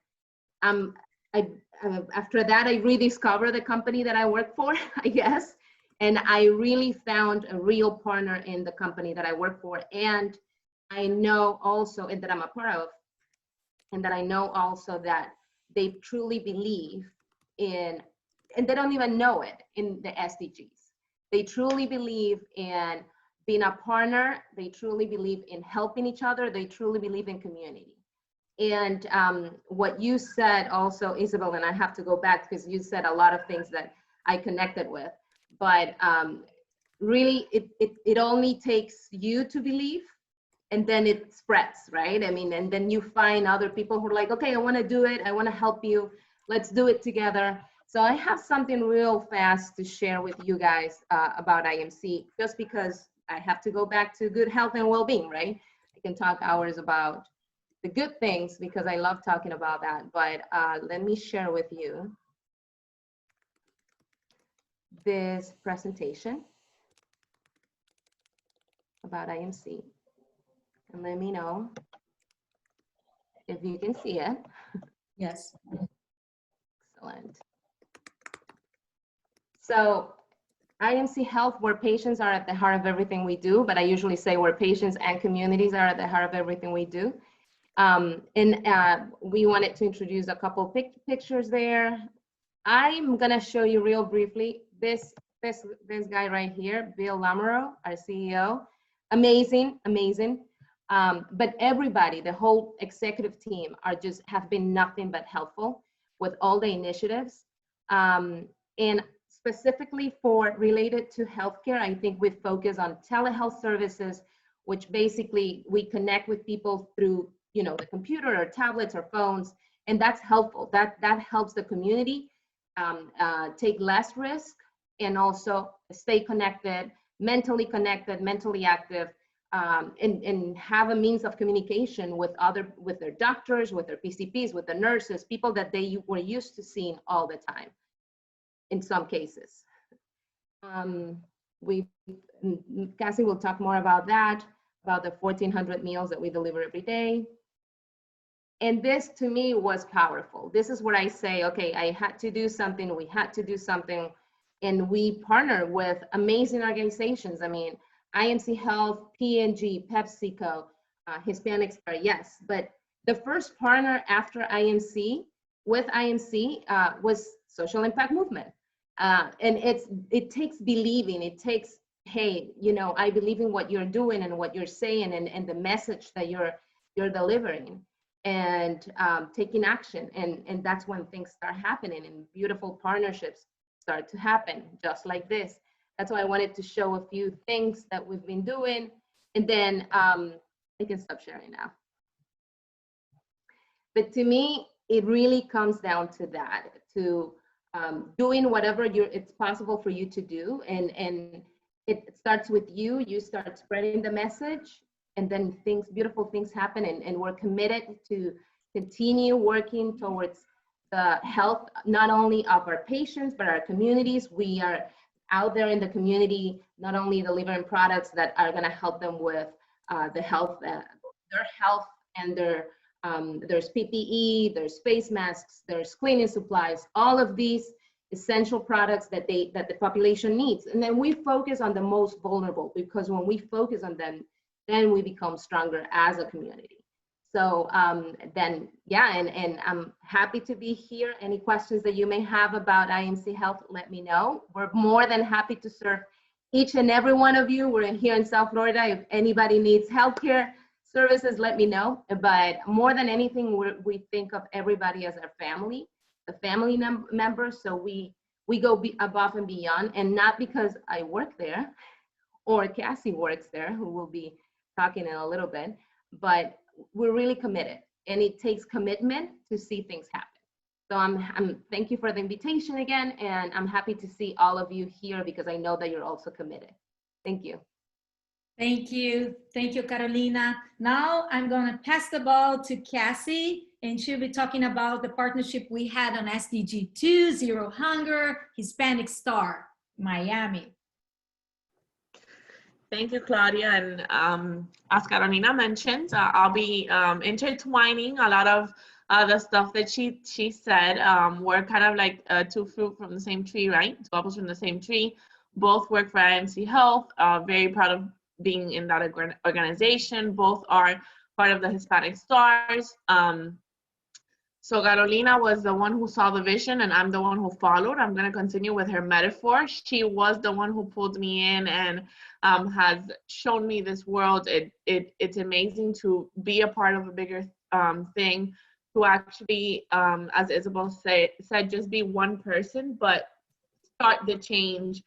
Speaker 5: after that, I rediscovered the company that I work for, I guess. And I really found a real partner in the company that I work for. And I know also, and that I'm a part of, and that I know also that they truly believe in, and they don't even know it, in the SDGs. They truly believe in being a partner. They truly believe in helping each other. They truly believe in community. And what you said also, Isabel, and I have to go back because you said a lot of things that I connected with. But really, it only takes you to believe, and then it spreads, right? I mean, and then you find other people who are like, okay, I want to do it. I want to help you. Let's do it together. So I have something real fast to share with you guys about IMC, just because I have to go back to good health and well-being, right? I can talk hours about the good things because I love talking about that. But let me share with you this presentation about IMC, and let me know if you can see it.
Speaker 1: Yes.
Speaker 5: Excellent. So IMC Health, where patients are at the heart of everything we do, but I usually say where patients and communities are at the heart of everything we do. We wanted to introduce a couple pictures there. I'm gonna show you real briefly this guy right here, Bill Lamoureux, our CEO. Amazing. But everybody, the whole executive team have been nothing but helpful with all the initiatives. And specifically related to healthcare, I think we focus on telehealth services, which basically we connect with people through, the computer or tablets or phones, and that's helpful. That helps the community take less risk and also stay connected, mentally active, and have a means of communication with their doctors, with their PCPs, with the nurses, people that they were used to seeing all the time. in some cases. Cassie will talk more about that, about the 1,400 meals that we deliver every day. And this to me was powerful. This is where I say, okay, I had to do something, we had to do something, and we partner with amazing organizations. I mean, IMC Health, P&G, PepsiCo, Hispanic Star, yes. But the first partner after IMC, with IMC, was Social Impact Movement. And it takes believing, it takes, hey, you know, I believe in what you're doing and what you're saying and the message that you're delivering, and taking action. And that's when things start happening and beautiful partnerships start to happen, just like this. That's why I wanted to show a few things that we've been doing. And then I can stop sharing now. But to me, it really comes down to that, to doing whatever it's possible for you to do. And it starts with you. You start spreading the message, and then beautiful things happen. And we're committed to continue working towards the health, not only of our patients, but our communities. We are out there in the community, not only delivering products that are gonna help them with the health, their health, and there's PPE, there's face masks, there's cleaning supplies, all of these essential products that the population needs. And then we focus on the most vulnerable, because when we focus on them, then we become stronger as a community. So then, yeah, and I'm happy to be here. Any questions that you may have about IMC Health, let me know. We're more than happy to serve each and every one of you. We're here in South Florida. If anybody needs healthcare services, let me know. But more than anything, we think of everybody as our family, the family members. So we go above and beyond, and not because I work there or Cassie works there, who will be talking in a little bit, but we're really committed, and it takes commitment to see things happen. So I'm thank you for the invitation again, and I'm happy to see all of you here because I know that you're also committed. Thank you.
Speaker 1: Thank you, Carolina. Now I'm gonna pass the ball to Cassie, and she'll be talking about the partnership we had on SDG 2, Zero Hunger, Hispanic Star, Miami.
Speaker 6: Thank you, Claudia. And as Carolina mentioned, I'll be intertwining a lot of the stuff that she said. We're kind of like two fruit from the same tree, right? Two apples from the same tree. Both work for IMC Health. Very proud of being in that organization. Both are part of the Hispanic Stars. So Carolina was the one who saw the vision, and I'm the one who followed. I'm going to continue with her metaphor. She was the one who pulled me in and has shown me this world. It's amazing to be a part of a bigger thing, to actually, as Isabel said, just be one person, but start the change,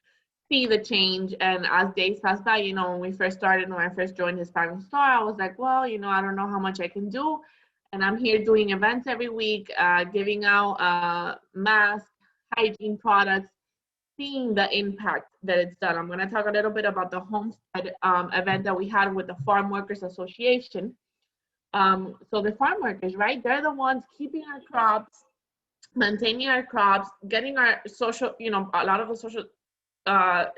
Speaker 6: see the change. And as days pass by, you know, when I first joined Hispanic Star, I was like, well, you know, I don't know how much I can do. And I'm here doing events every week, giving out masks, hygiene products, seeing the impact that it's done. I'm going to talk a little bit about the homestead event that we had with the Farm Workers Association. So the farm workers, right? They're the ones keeping our crops, maintaining our crops, getting our social, you know, a lot of the social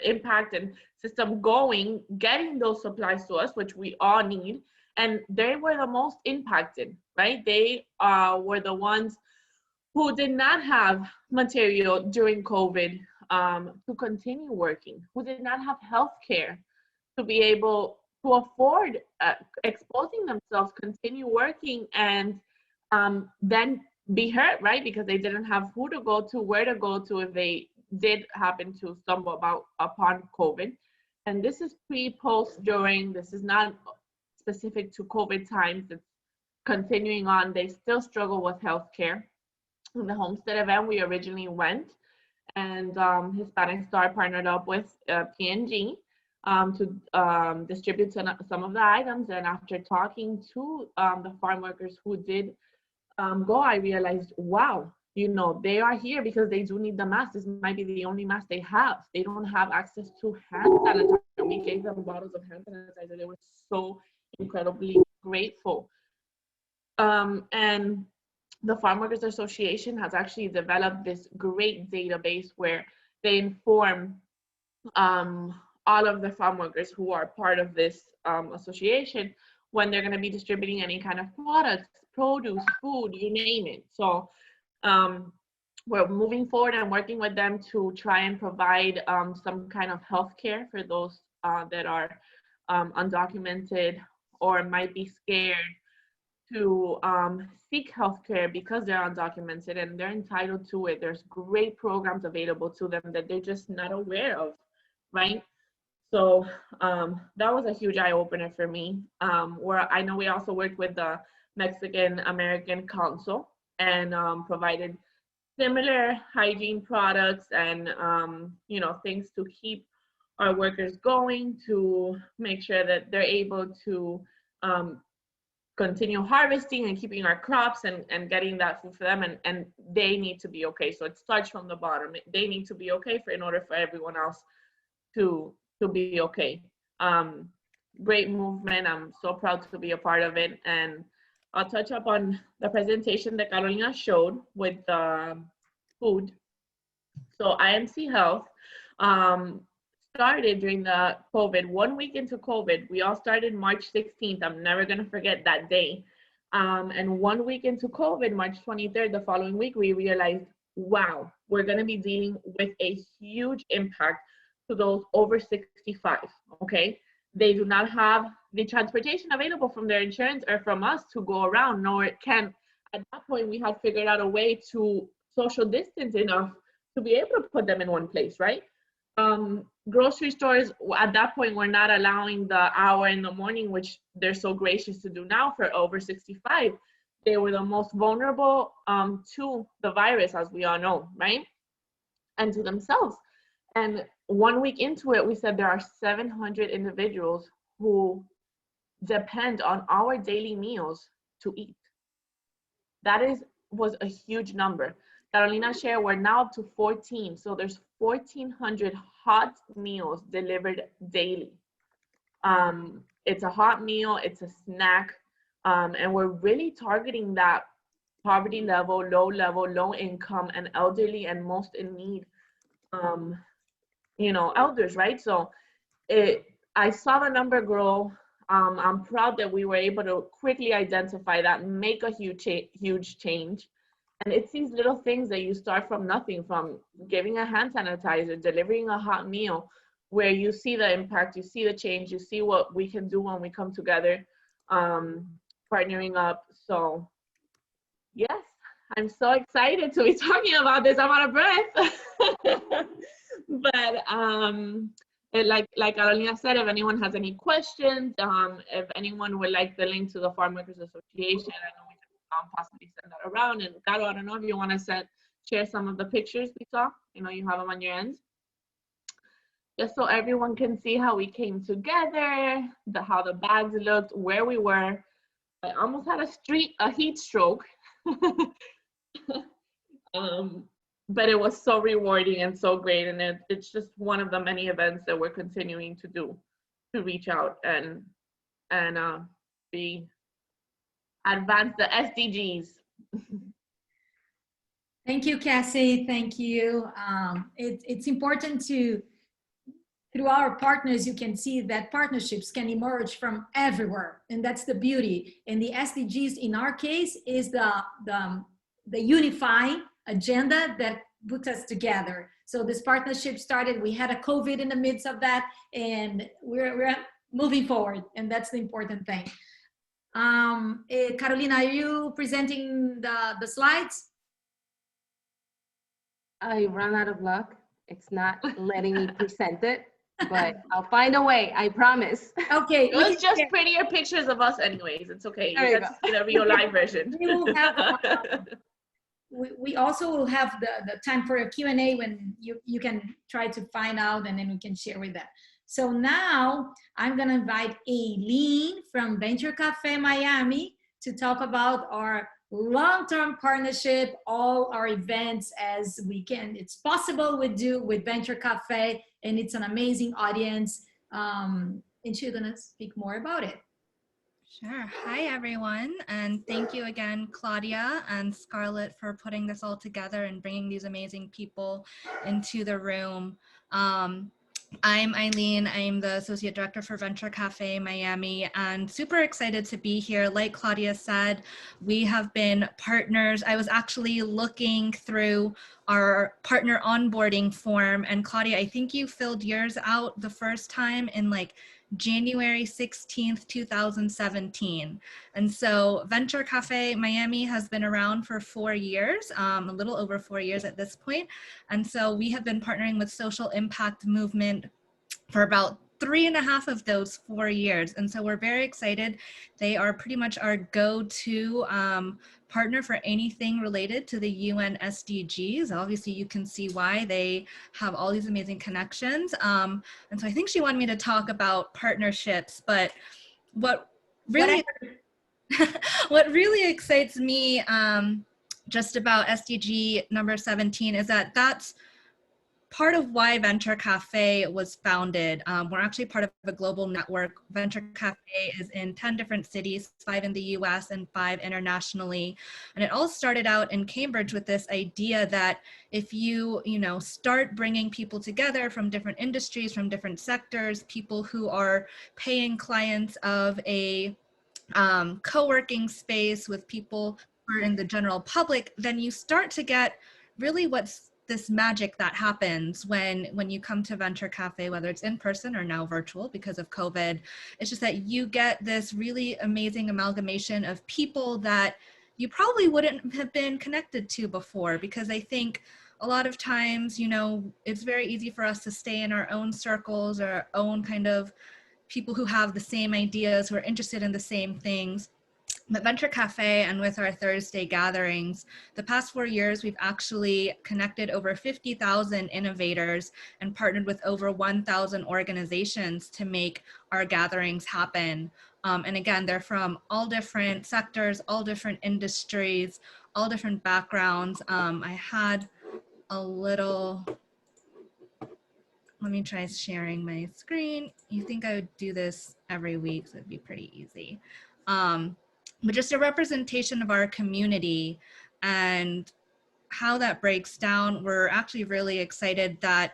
Speaker 6: impact and system going, getting those supplies to us, which we all need. And they were the most impacted, right? They were the ones who did not have material during COVID to continue working, who did not have health care to be able to afford exposing themselves, continue working, and then be hurt, right? Because they didn't have who to go to, where to go to if they did happen to stumble upon COVID. And this is pre, post, during. This is not specific to COVID times. It's continuing on. They still struggle with healthcare. In the homestead event, we originally went, and Hispanic Star partnered up with P&G to distribute some of the items. And after talking to the farm workers who did go, I realized, wow, you know, they are here because they do need the mask. This might be the only mask they have. They don't have access to hand sanitizer. We gave them bottles of hand sanitizer. They were so incredibly grateful. And the Farm Workers Association has actually developed this great database where they inform all of the farm workers who are part of this association when they're going to be distributing any kind of products, produce, food, you name it. So we're moving forward and working with them to try and provide some kind of healthcare for those that are undocumented or might be scared to seek healthcare because they're undocumented and they're entitled to it. There's great programs available to them that they're just not aware of, right? So that was a huge eye opener for me. Where I know we also worked with the Mexican American Council and provided similar hygiene products and you know, things to keep our workers going, to make sure that they're able to continue harvesting and keeping our crops and getting that food for them, and they need to be okay. So it starts from the bottom. They need to be okay in order for everyone else to be okay. Great movement. I'm so proud to be a part of it. And I'll touch up on the presentation that Carolina showed with the food. So IMC Health started during the COVID, 1 week into COVID. We all started March 16th. I'm never gonna forget that day. And 1 week into COVID, March 23rd, the following week, we realized, wow, we're gonna be dealing with a huge impact to those over 65, okay? They do not have the transportation available from their insurance or from us to go around, nor it can. At that point, we had figured out a way to social distance enough to be able to put them in one place, right? Grocery stores at that point were not allowing the hour in the morning, which they're so gracious to do now for over 65. They were the most vulnerable to the virus, as we all know, right? And to themselves. And 1 week into it, we said there are 700 individuals who depend on our daily meals to eat. That was a huge number. Carolina shared, we're now up to 14. So there's 1,400 hot meals delivered daily. It's a hot meal, it's a snack, and we're really targeting that poverty level, low income, and elderly, and most in need, you know, elders, right? So I saw the number grow. I'm proud that we were able to quickly identify that, make a huge change. And it's these little things that you start from nothing, from giving a hand sanitizer, delivering a hot meal, where you see the impact, you see the change, you see what we can do when we come together, partnering up. So yes, I'm so excited to be talking about this. I'm out of breath. But like Carolina said, if anyone has any questions, if anyone would like the link to the Farm Workers Association, I know we can possibly send that around. And Caro, I don't know if you want to share some of the pictures we saw. You know, you have them on your end, just so everyone can see how we came together, how the bags looked, where we were. I almost had a heat stroke. But it was so rewarding and so great, and it's just one of the many events that we're continuing to do to reach out and advance the SDGs.
Speaker 1: Thank you, Cassie. Thank you. It's important to, through our partners, you can see that partnerships can emerge from everywhere, and that's the beauty. And the SDGs in our case is the unifying agenda that puts us together. So this partnership started, we had a COVID in the midst of that, and we're moving forward, and that's the important thing. Carolina, are you presenting the slides?
Speaker 5: I ran out of luck. It's not letting me present it, but I'll find a way, I promise.
Speaker 1: Okay.
Speaker 6: It was just prettier pictures of us anyways. It's okay. You get to see the real live version.
Speaker 1: We will have we also will have the time for a Q&A when you can try to find out, and then we can share with them. So now I'm going to invite Aileen from Venture Cafe Miami to talk about our long-term partnership, all our events as we can. It's possible we do with Venture Cafe, and it's an amazing audience. And she's going to speak more about it.
Speaker 7: Sure. Hi, everyone. And thank you again, Claudia and Scarlett, for putting this all together and bringing these amazing people into the room. I'm Eileen. I'm the Associate Director for Venture Cafe Miami, and super excited to be here. Like Claudia said, we have been partners. I was actually looking through our partner onboarding form, and Claudia, I think you filled yours out the first time in like January 16th, 2017. And so Venture Cafe Miami has been around for 4 years, a little over 4 years at this point. And so we have been partnering with Social Impact Movement for about 3.5 of those 4 years. And so we're very excited. They are pretty much our go-to partner for anything related to the UN SDGs. Obviously, you can see why they have all these amazing connections. And so I think she wanted me to talk about partnerships, but what really, what really excites me just about SDG number 17 is that that's part of why Venture Cafe was founded. We're actually part of a global network. Venture Cafe is in 10 different cities, 5 in the US and 5 internationally. And it all started out in Cambridge with this idea that if you start bringing people together from different industries, from different sectors, people who are paying clients of a co-working space with people who are in the general public, then you start to get really what's this magic that happens when you come to Venture Cafe, whether it's in person or now virtual because of COVID. It's just that you get this really amazing amalgamation of people that you probably wouldn't have been connected to before, because I think a lot of times, it's very easy for us to stay in our own circles or our own kind of people who have the same ideas, who are interested in the same things. But Venture Cafe and with our Thursday gatherings, the past 4 years, we've actually connected over 50,000 innovators and partnered with over 1,000 organizations to make our gatherings happen. And again, they're from all different sectors, all different industries, all different backgrounds. I had a little, let me try sharing my screen. You think I would do this every week, so it'd be pretty easy. But just a representation of our community and how that breaks down. We're actually really excited that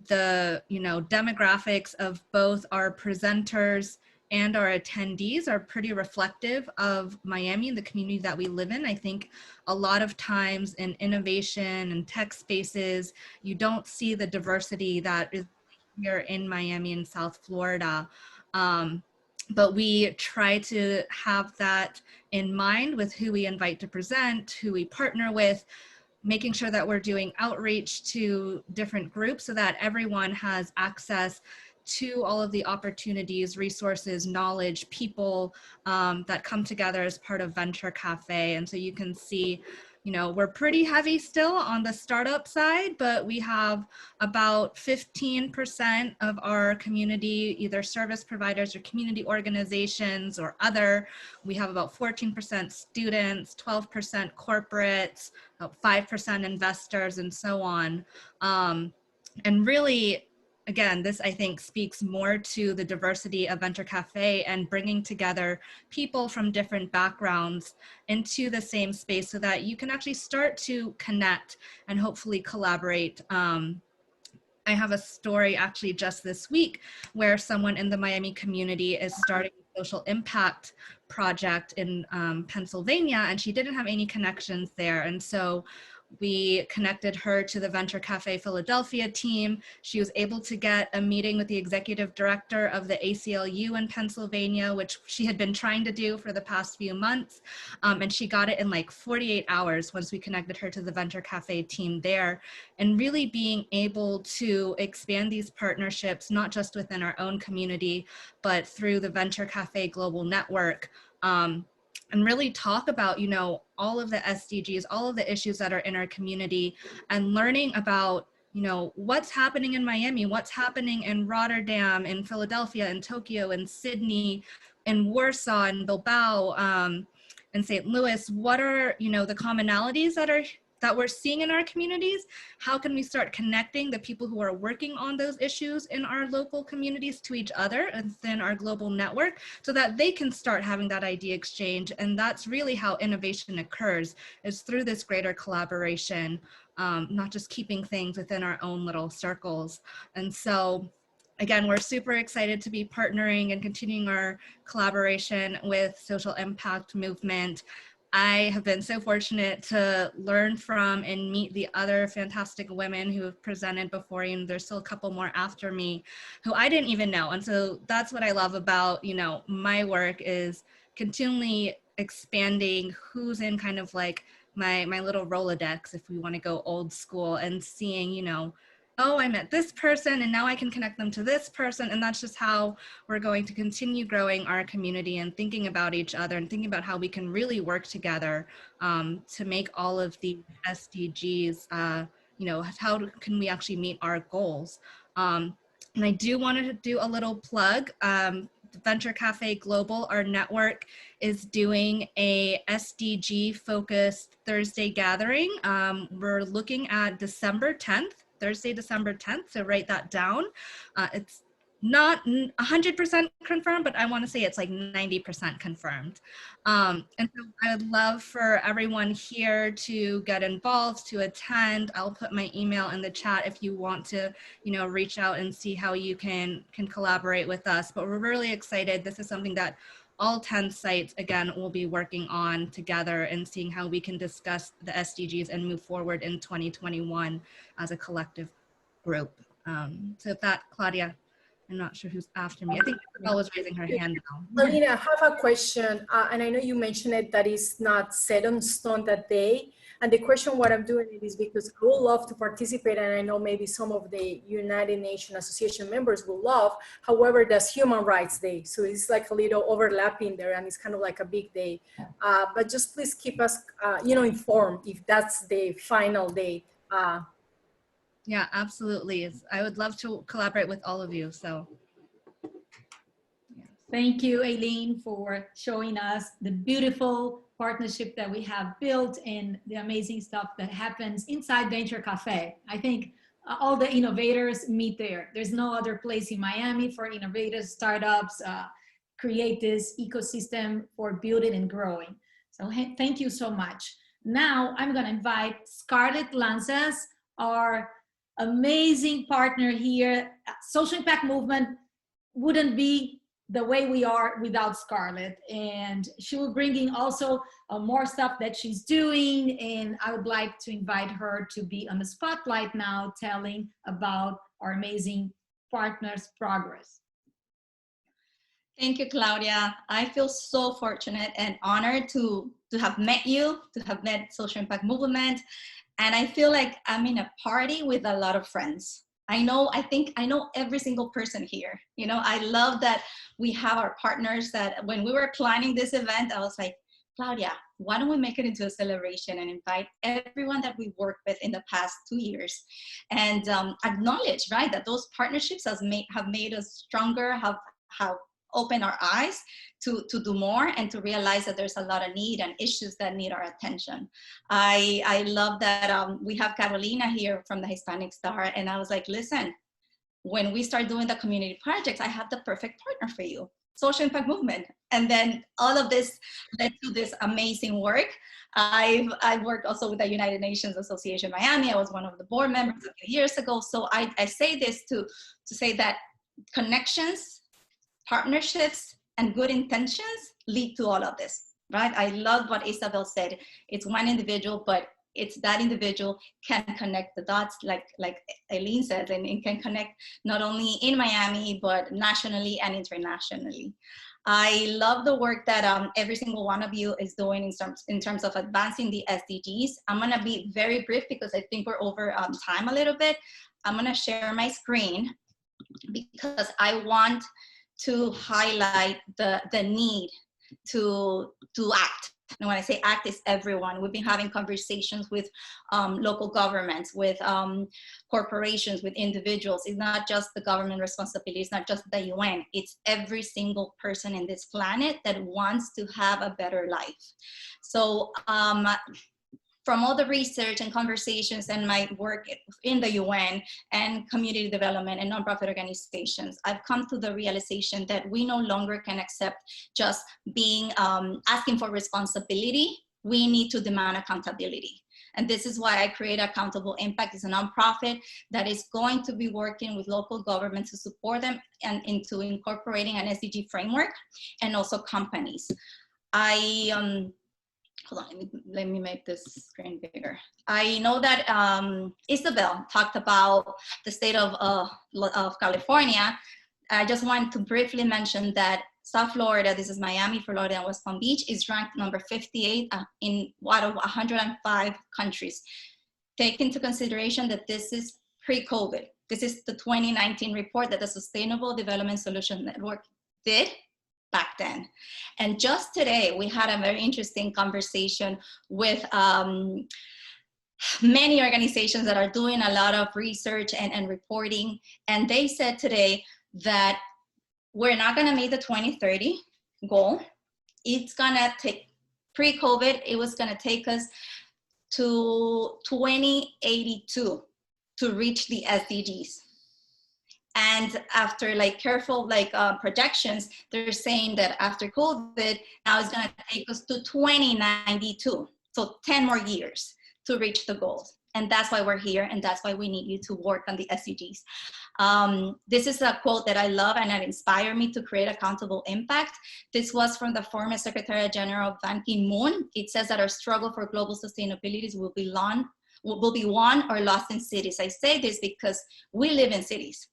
Speaker 7: the demographics of both our presenters and our attendees are pretty reflective of Miami and the community that we live in. I think a lot of times in innovation and tech spaces, you don't see the diversity that is here in Miami and South Florida. But we try to have that in mind with who we invite to present, who we partner with, making sure that we're doing outreach to different groups so that everyone has access to all of the opportunities, resources, knowledge, people that come together as part of Venture Cafe. And so you can see, we're pretty heavy still on the startup side, but we have about 15% of our community, either service providers or community organizations or other. We have about 14% students, 12% corporates, about 5% investors, and so on. And really, again, this I think speaks more to the diversity of Venture Cafe and bringing together people from different backgrounds into the same space so that you can actually start to connect and hopefully collaborate. I have a story actually just this week where someone in the Miami community is starting a social impact project in Pennsylvania, and she didn't have any connections there. And so we connected her to the Venture Cafe Philadelphia team. She was able to get a meeting with the executive director of the ACLU in Pennsylvania, which she had been trying to do for the past few months. And she got it in like 48 hours once we connected her to the Venture Cafe team there. And really being able to expand these partnerships, not just within our own community, but through the Venture Cafe Global Network. And really talk about, all of the SDGs, all of the issues that are in our community, and learning about, what's happening in Miami, what's happening in Rotterdam, in Philadelphia, in Tokyo, in Sydney, in Warsaw, in Bilbao, in St. Louis. What are, the commonalities that are that we're seeing in our communities, how can we start connecting the people who are working on those issues in our local communities to each other and within our global network so that they can start having that idea exchange. And that's really how innovation occurs, is through this greater collaboration, not just keeping things within our own little circles. And so, again, we're super excited to be partnering and continuing our collaboration with Social Impact Movement. I have been so fortunate to learn from and meet the other fantastic women who have presented before you, and there's still a couple more after me who I didn't even know. And so that's what I love about, you know, my work, is continually expanding who's in kind of like my little Rolodex, if we want to go old school, and seeing, you know, oh, I met this person and now I can connect them to this person. And that's just how we're going to continue growing our community and thinking about each other and thinking about how we can really work together to make all of the SDGs, you know, how can we actually meet our goals. And I do want to do a little plug. Venture Cafe Global, our network, is doing a SDG focused Thursday gathering. We're looking at December 10th. Thursday, December 10th, so write that down. It's not 100% confirmed, but I want to say it's like 90% confirmed. And so I would love for everyone here to get involved, to attend. I'll put my email in the chat if you want to, you know, reach out and see how you can collaborate with us. But we're really excited. This is something that all 10 sites, again, will be working on together and seeing how we can discuss the SDGs and move forward in 2021 as a collective group. So if that, Claudia, I'm not sure who's after me. I think Isabel was raising her hand now.
Speaker 2: Alina, I have a question, and I know you mentioned it, that is not set on stone that day. And the question what I'm doing it is because I would love to participate, and I know maybe some of the United Nations Association members will love. However, that's Human Rights Day, so it's like a little overlapping there, and it's kind of like a big day. But just please keep us, you know, informed if that's the final date.
Speaker 7: Yeah, absolutely. I would love to collaborate with all of you. So.
Speaker 1: Thank you, Aileen, for showing us the beautiful partnership that we have built and the amazing stuff that happens inside Venture Cafe. I think all the innovators meet there. There's no other place in Miami for innovators, startups, create this ecosystem for building and growing. So thank you so much. Now I'm gonna invite Scarlett Lanzas, our amazing partner here. Social Impact Movement wouldn't be the way we are without Scarlett, and she will bring in also more stuff that she's doing, and I would like to invite her to be on the spotlight now, telling about our amazing partners' progress.
Speaker 8: Thank you, Claudia. I feel so fortunate and honored to have met you, to have met Social Impact Movement, and I feel like I'm in a party with a lot of friends. I think I know every single person here. You know, I love that we have our partners that when we were planning this event, I was like, Claudia, why don't we make it into a celebration and invite everyone that we worked with in the past 2 years and acknowledge, right, that those partnerships have made us stronger, have opened our eyes to do more and to realize that there's a lot of need and issues that need our attention. I love that we have Carolina here from the Hispanic Star, and I was like, listen, when we start doing the community projects, I have the perfect partner for you, Social Impact Movement. And then all of this led to this amazing work. I've worked also with the United Nations Association Miami. I was one of the board members a few years ago. So I say this to say that connections, partnerships, and good intentions lead to all of this, right? I love what Isabel said. It's one individual, but it's that individual can connect the dots, like Aileen said, and it can connect not only in Miami, but nationally and internationally. I love the work that every single one of you is doing in terms of advancing the SDGs. I'm gonna be very brief because I think we're over time a little bit. I'm gonna share my screen because I want to highlight the need to act. And when I say act, it's everyone. We've been having conversations with local governments, with corporations, with individuals. It's not just the government responsibility, it's not just the UN, it's every single person in this planet that wants to have a better life. So from all the research and conversations and my work in the UN and community development and nonprofit organizations, I've come to the realization that we no longer can accept just being asking for responsibility. We need to demand accountability. And this is why I created Accountable Impact. It's a nonprofit that is going to be working with local government to support them and into incorporating an SDG framework, and also companies. Hold on, let me make this screen bigger. I know that Isabel talked about the state of California. I just want to briefly mention that South Florida, this is Miami, Florida, and West Palm Beach, is ranked number 58 in out of 105 countries. Take into consideration that this is pre-COVID. This is the 2019 report that the Sustainable Development Solution Network did back then. And just today, we had a very interesting conversation with many organizations that are doing a lot of research and reporting. And they said today that we're not gonna meet the 2030 goal. It's gonna take, pre-COVID, it was gonna take us to 2082 to reach the SDGs. And after like careful projections, they're saying that after COVID, now it's gonna take us to 2092. So 10 more years to reach the goals. And that's why we're here, and that's why we need you to work on the SDGs. This is a quote that I love and it inspired me to create Accountable Impact. This was from the former Secretary General Ban Ki-moon. It says that our struggle for global sustainability will be won or lost in cities. I say this because we live in cities.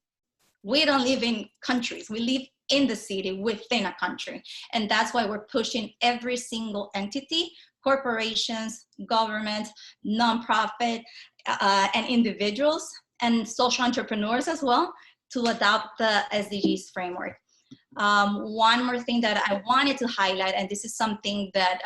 Speaker 8: We don't live in countries. We live in the city within a country. And that's why we're pushing every single entity, corporations, government, nonprofit, and individuals, and social entrepreneurs as well, to adopt the SDGs framework. One more thing that I wanted to highlight, and this is something that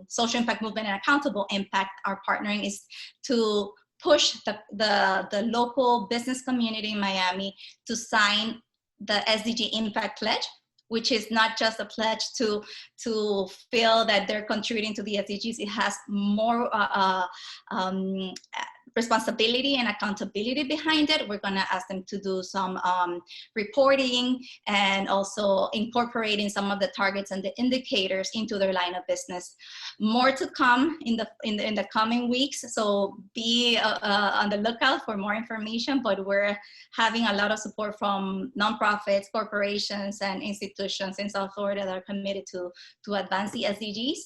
Speaker 8: Social Impact Movement and Accountable Impact are partnering, is to push the local business community in Miami to sign the SDG Impact Pledge, which is not just a pledge to feel that they're contributing to the SDGs. It has more responsibility and accountability behind it. We're gonna ask them to do some reporting and also incorporating some of the targets and the indicators into their line of business. More to come in the coming weeks, so be on the lookout for more information, but we're having a lot of support from nonprofits, corporations, and institutions in South Florida that are committed to advance the SDGs.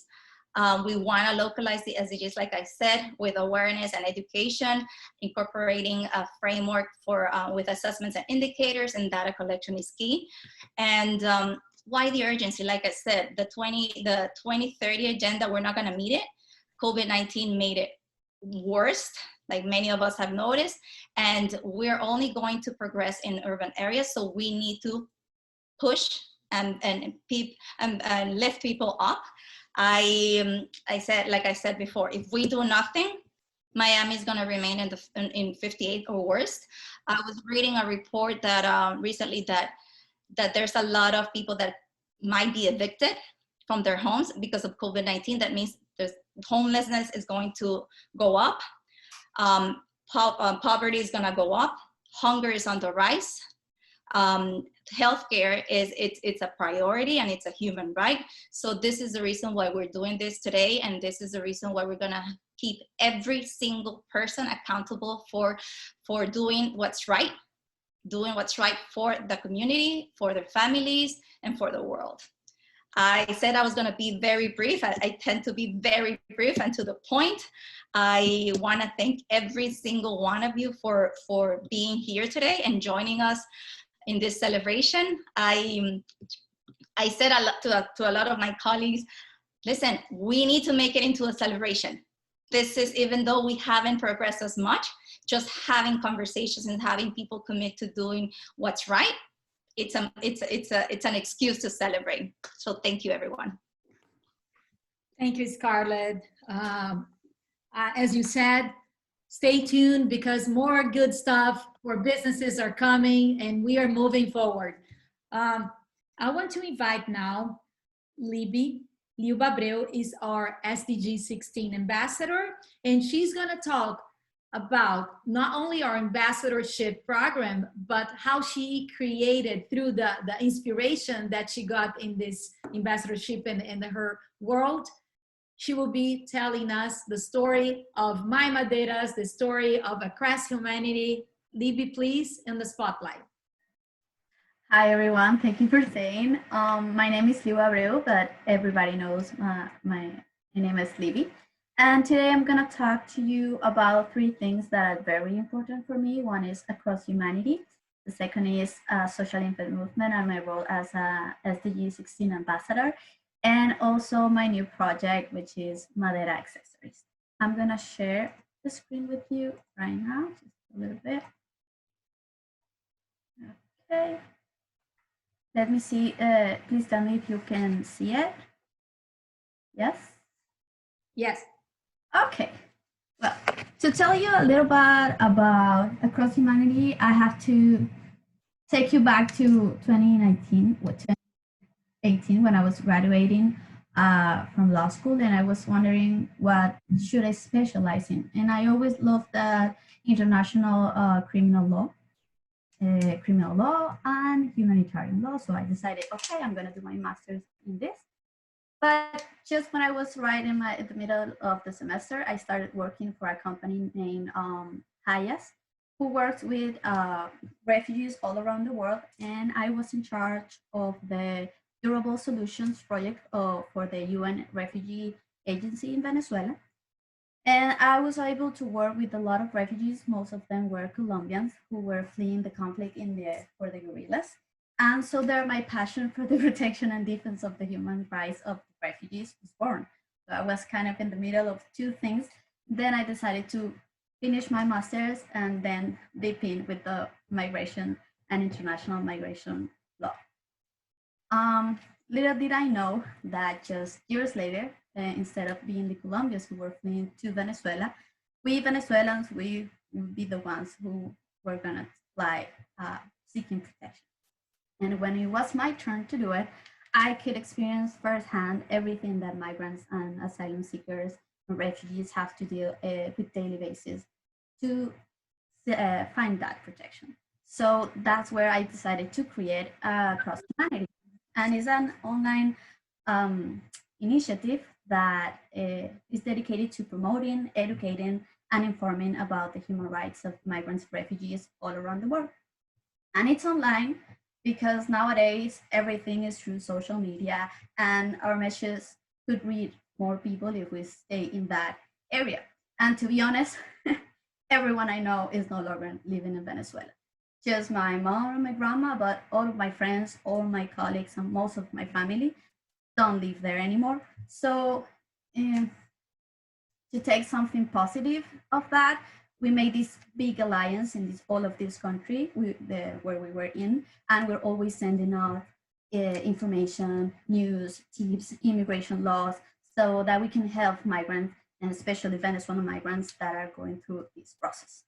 Speaker 8: We want to localize the SDGs, like I said, with awareness and education, incorporating a framework for with assessments and indicators, and data collection is key. And why the urgency? Like I said, the 2030 agenda, we're not going to meet it. COVID-19 made it worse, like many of us have noticed, and we're only going to progress in urban areas. So we need to push and lift people up. I said, like I said before, if we do nothing, Miami is going to remain in 58 or worse. I was reading a report that recently that there's a lot of people that might be evicted from their homes because of COVID-19. That means homelessness is going to go up. Poverty is going to go up. Hunger is on the rise. Healthcare it's a priority, and it's a human right. So this is the reason why we're doing this today, and this is the reason why we're gonna keep every single person accountable for doing what's right for the community, for their families, and for the world. I said I was going to be very brief. I tend to be very brief and to the point. I want to thank every single one of you for being here today and joining us in this celebration. I said to a lot of my colleagues, listen, we need to make it into a celebration. This is, even though we haven't progressed as much, just having conversations and having people commit to doing what's right, it's an excuse to celebrate. So thank you, everyone.
Speaker 1: Thank you, Scarlett. As you said, stay tuned, because more good stuff for businesses are coming and we are moving forward. I want to invite now Libby Liuba Abreu is our SDG 16 ambassador, and she's going to talk about not only our ambassadorship program, but how she created through the inspiration that she got in this ambassadorship and her world. She will be telling us the story of My Madeiras, the story of Across Humanity. Libby, please, in the spotlight.
Speaker 9: Hi, everyone. Thank you for staying. My name is Liuba Abreu, but everybody knows my name is Libby. And today I'm going to talk to you about 3 things that are very important for me. One is Across Humanity. The second is Social Impact Movement and my role as a SDG 16 ambassador. And also my new project, which is Madera Accessories. I'm going to share the screen with you right now, just a little bit. Okay. Let me see. Please tell me if you can see it. Yes?
Speaker 1: Yes.
Speaker 9: Okay. Well, to tell you a little bit about Across Humanity, I have to take you back to 2019 or 2018 when I was graduating from law school, and I was wondering what should I specialize in. And I always loved the international criminal law and humanitarian law. So I decided, okay, I'm going to do my master's in this. But just when I was right in the middle of the semester, I started working for a company named Hayas, who works with refugees all around the world. And I was in charge of the Durable Solutions project for the UN Refugee Agency in Venezuela. And I was able to work with a lot of refugees. Most of them were Colombians who were fleeing the conflict for the guerrillas. And so there, my passion for the protection and defense of the human rights of refugees was born. So I was kind of in the middle of 2 things. Then I decided to finish my master's and then dip in with the migration and international migration law. Little did I know that just years later, instead of being the Colombians who were fleeing to Venezuela, we Venezuelans, we would be the ones who were gonna fly seeking protection. And when it was my turn to do it, I could experience firsthand everything that migrants and asylum seekers and refugees have to deal with daily basis to find that protection. So that's where I decided to create Across Humanity. And it's an online initiative that is dedicated to promoting, educating, and informing about the human rights of migrants and refugees all around the world. And it's online because nowadays everything is through social media, and our message could reach more people if we stay in that area. And to be honest, everyone I know is no longer living in Venezuela. Just my mom and my grandma, but all of my friends, all my colleagues, and most of my family don't live there anymore. So to take something positive of that, we made this big alliance in all of this country where we were in, and we're always sending out information, news, tips, immigration laws, so that we can help migrants, and especially Venezuelan migrants that are going through this process.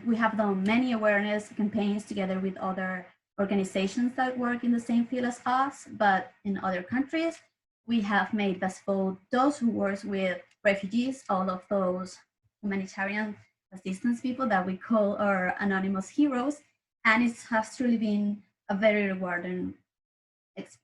Speaker 9: We have done many awareness campaigns together with other organizations that work in the same field as us, but in other countries. We have made visible those who work with refugees, all of those humanitarian assistance people that we call our anonymous heroes, and it has truly been a very rewarding experience.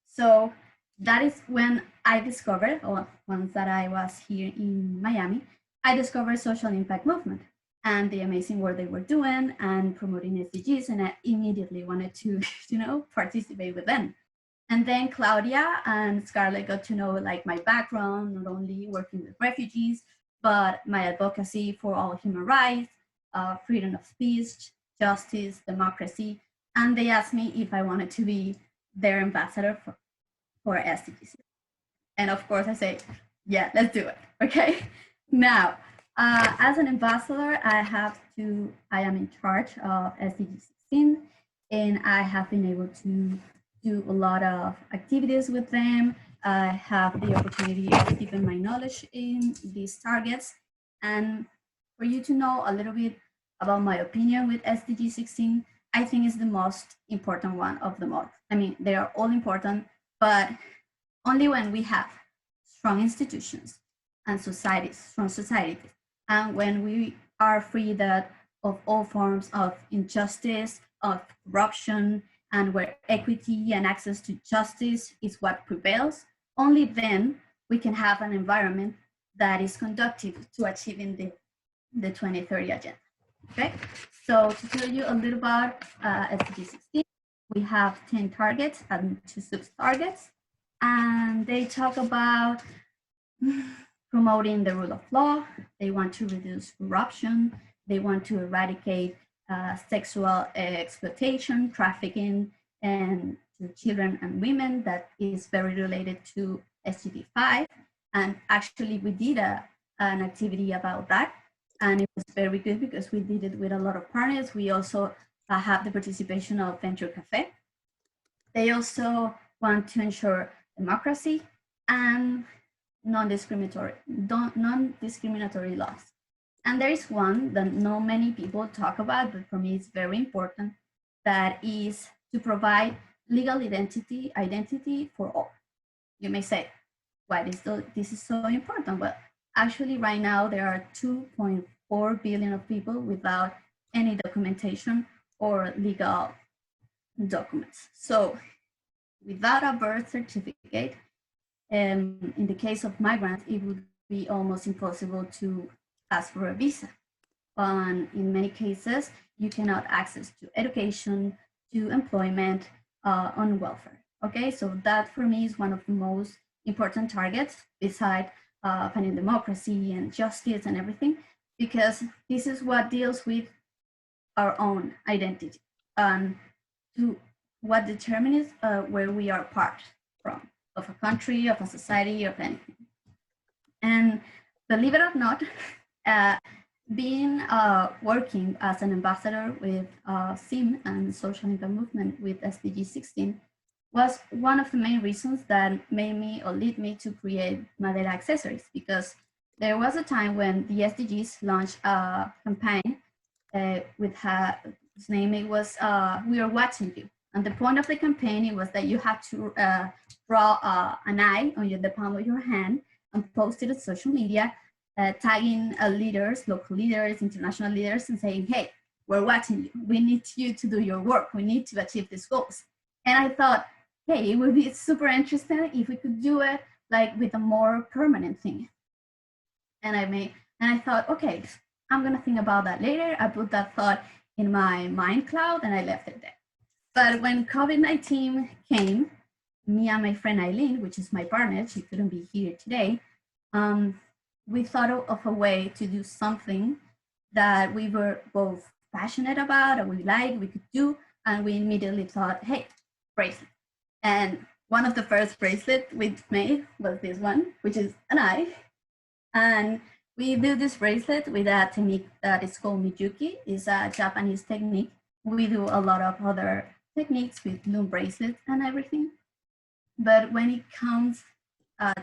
Speaker 9: So that is when I discovered, or once that I was here in Miami, I discovered Social Impact Movement and the amazing work they were doing and promoting SDGs, and I immediately wanted to, participate with them. And then Claudia and Scarlett got to know like my background, not only working with refugees, but my advocacy for all human rights, freedom of speech, justice, democracy. And they asked me if I wanted to be their ambassador for SDGs. And of course I say, yeah, let's do it, okay? Now, as an ambassador, I am in charge of SDG 16, and I have been able to do a lot of activities with them. I have the opportunity of deepen my knowledge in these targets. And for you to know a little bit about my opinion with SDG 16, I think is the most important one of them all. I mean, they are all important, but Only when we have strong institutions and strong societies, and when we are free of all forms of injustice, of corruption, and where equity and access to justice is what prevails, only then we can have an environment that is conducive to achieving the 2030 agenda. Okay, so to tell you a little about SDG 16, we have 10 targets and 2 sub-targets, and they talk about promoting the rule of law. They want to reduce corruption. They want to eradicate sexual exploitation, trafficking, and to children and women. That is very related to SDG 5. And actually, we did an activity about that. And it was very good because we did it with a lot of partners. We also have the participation of Venture Cafe. They also want to ensure democracy and non-discriminatory laws. And there is one that not many people talk about, but for me it's very important, that is to provide legal identity for all. You may say, why this is so important? Well, actually right now there are 2.4 billion of people without any documentation or legal documents. So without a birth certificate, in the case of migrants, it would be almost impossible to ask for a visa. In many cases, you cannot access to education, to employment, on welfare. Okay, so that for me is one of the most important targets beside finding democracy and justice and everything, because this is what deals with our own identity and to what determines where we are part from, of a country, of a society, of anything. And believe it or not, being working as an ambassador with SIM and Social Impact Movement with SDG 16 was one of the main reasons that made me or lead me to create Madera Accessories, because there was a time when the SDGs launched a campaign with his name, it was We Are Watching You. And the point of the campaign, it was that you had to draw an eye on the palm of your hand and post it on social media, tagging leaders, local leaders, international leaders, and saying, hey, we're watching you. We need you to do your work. We need to achieve these goals. And I thought, hey, it would be super interesting if we could do it like with a more permanent thing. And I thought, okay, I'm gonna think about that later. I put that thought in my mind cloud and I left it there. But when COVID-19 came, me and my friend Eileen, which is my partner, she couldn't be here today, we thought of a way to do something that we were both passionate about and we liked, we could do, and we immediately thought, hey, bracelet. And one of the first bracelets we made was this one, which is an eye. And we do this bracelet with a technique that is called Mijuki. It's a Japanese technique. We do a lot of other techniques with loom bracelets and everything. But when it comes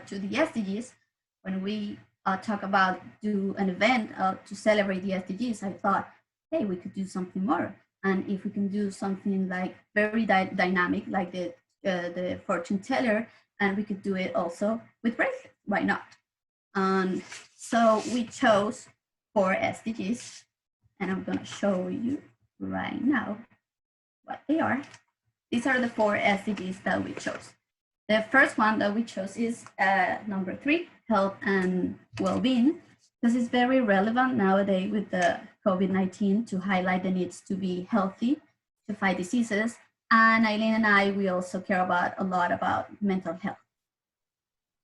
Speaker 9: to the SDGs, when we talk about do an event to celebrate the SDGs, I thought, hey, we could do something more. And if we can do something like very dynamic, like the Fortune Teller, and we could do it also with bracelets, why not? So we chose 4 SDGs, and I'm gonna show you right now what they are. These are the 4 SDGs that we chose. The first one that we chose is number 3, health and well-being, because it's very relevant nowadays with the COVID-19 to highlight the needs to be healthy, to fight diseases. And Eileen and I, we also care a lot about mental health.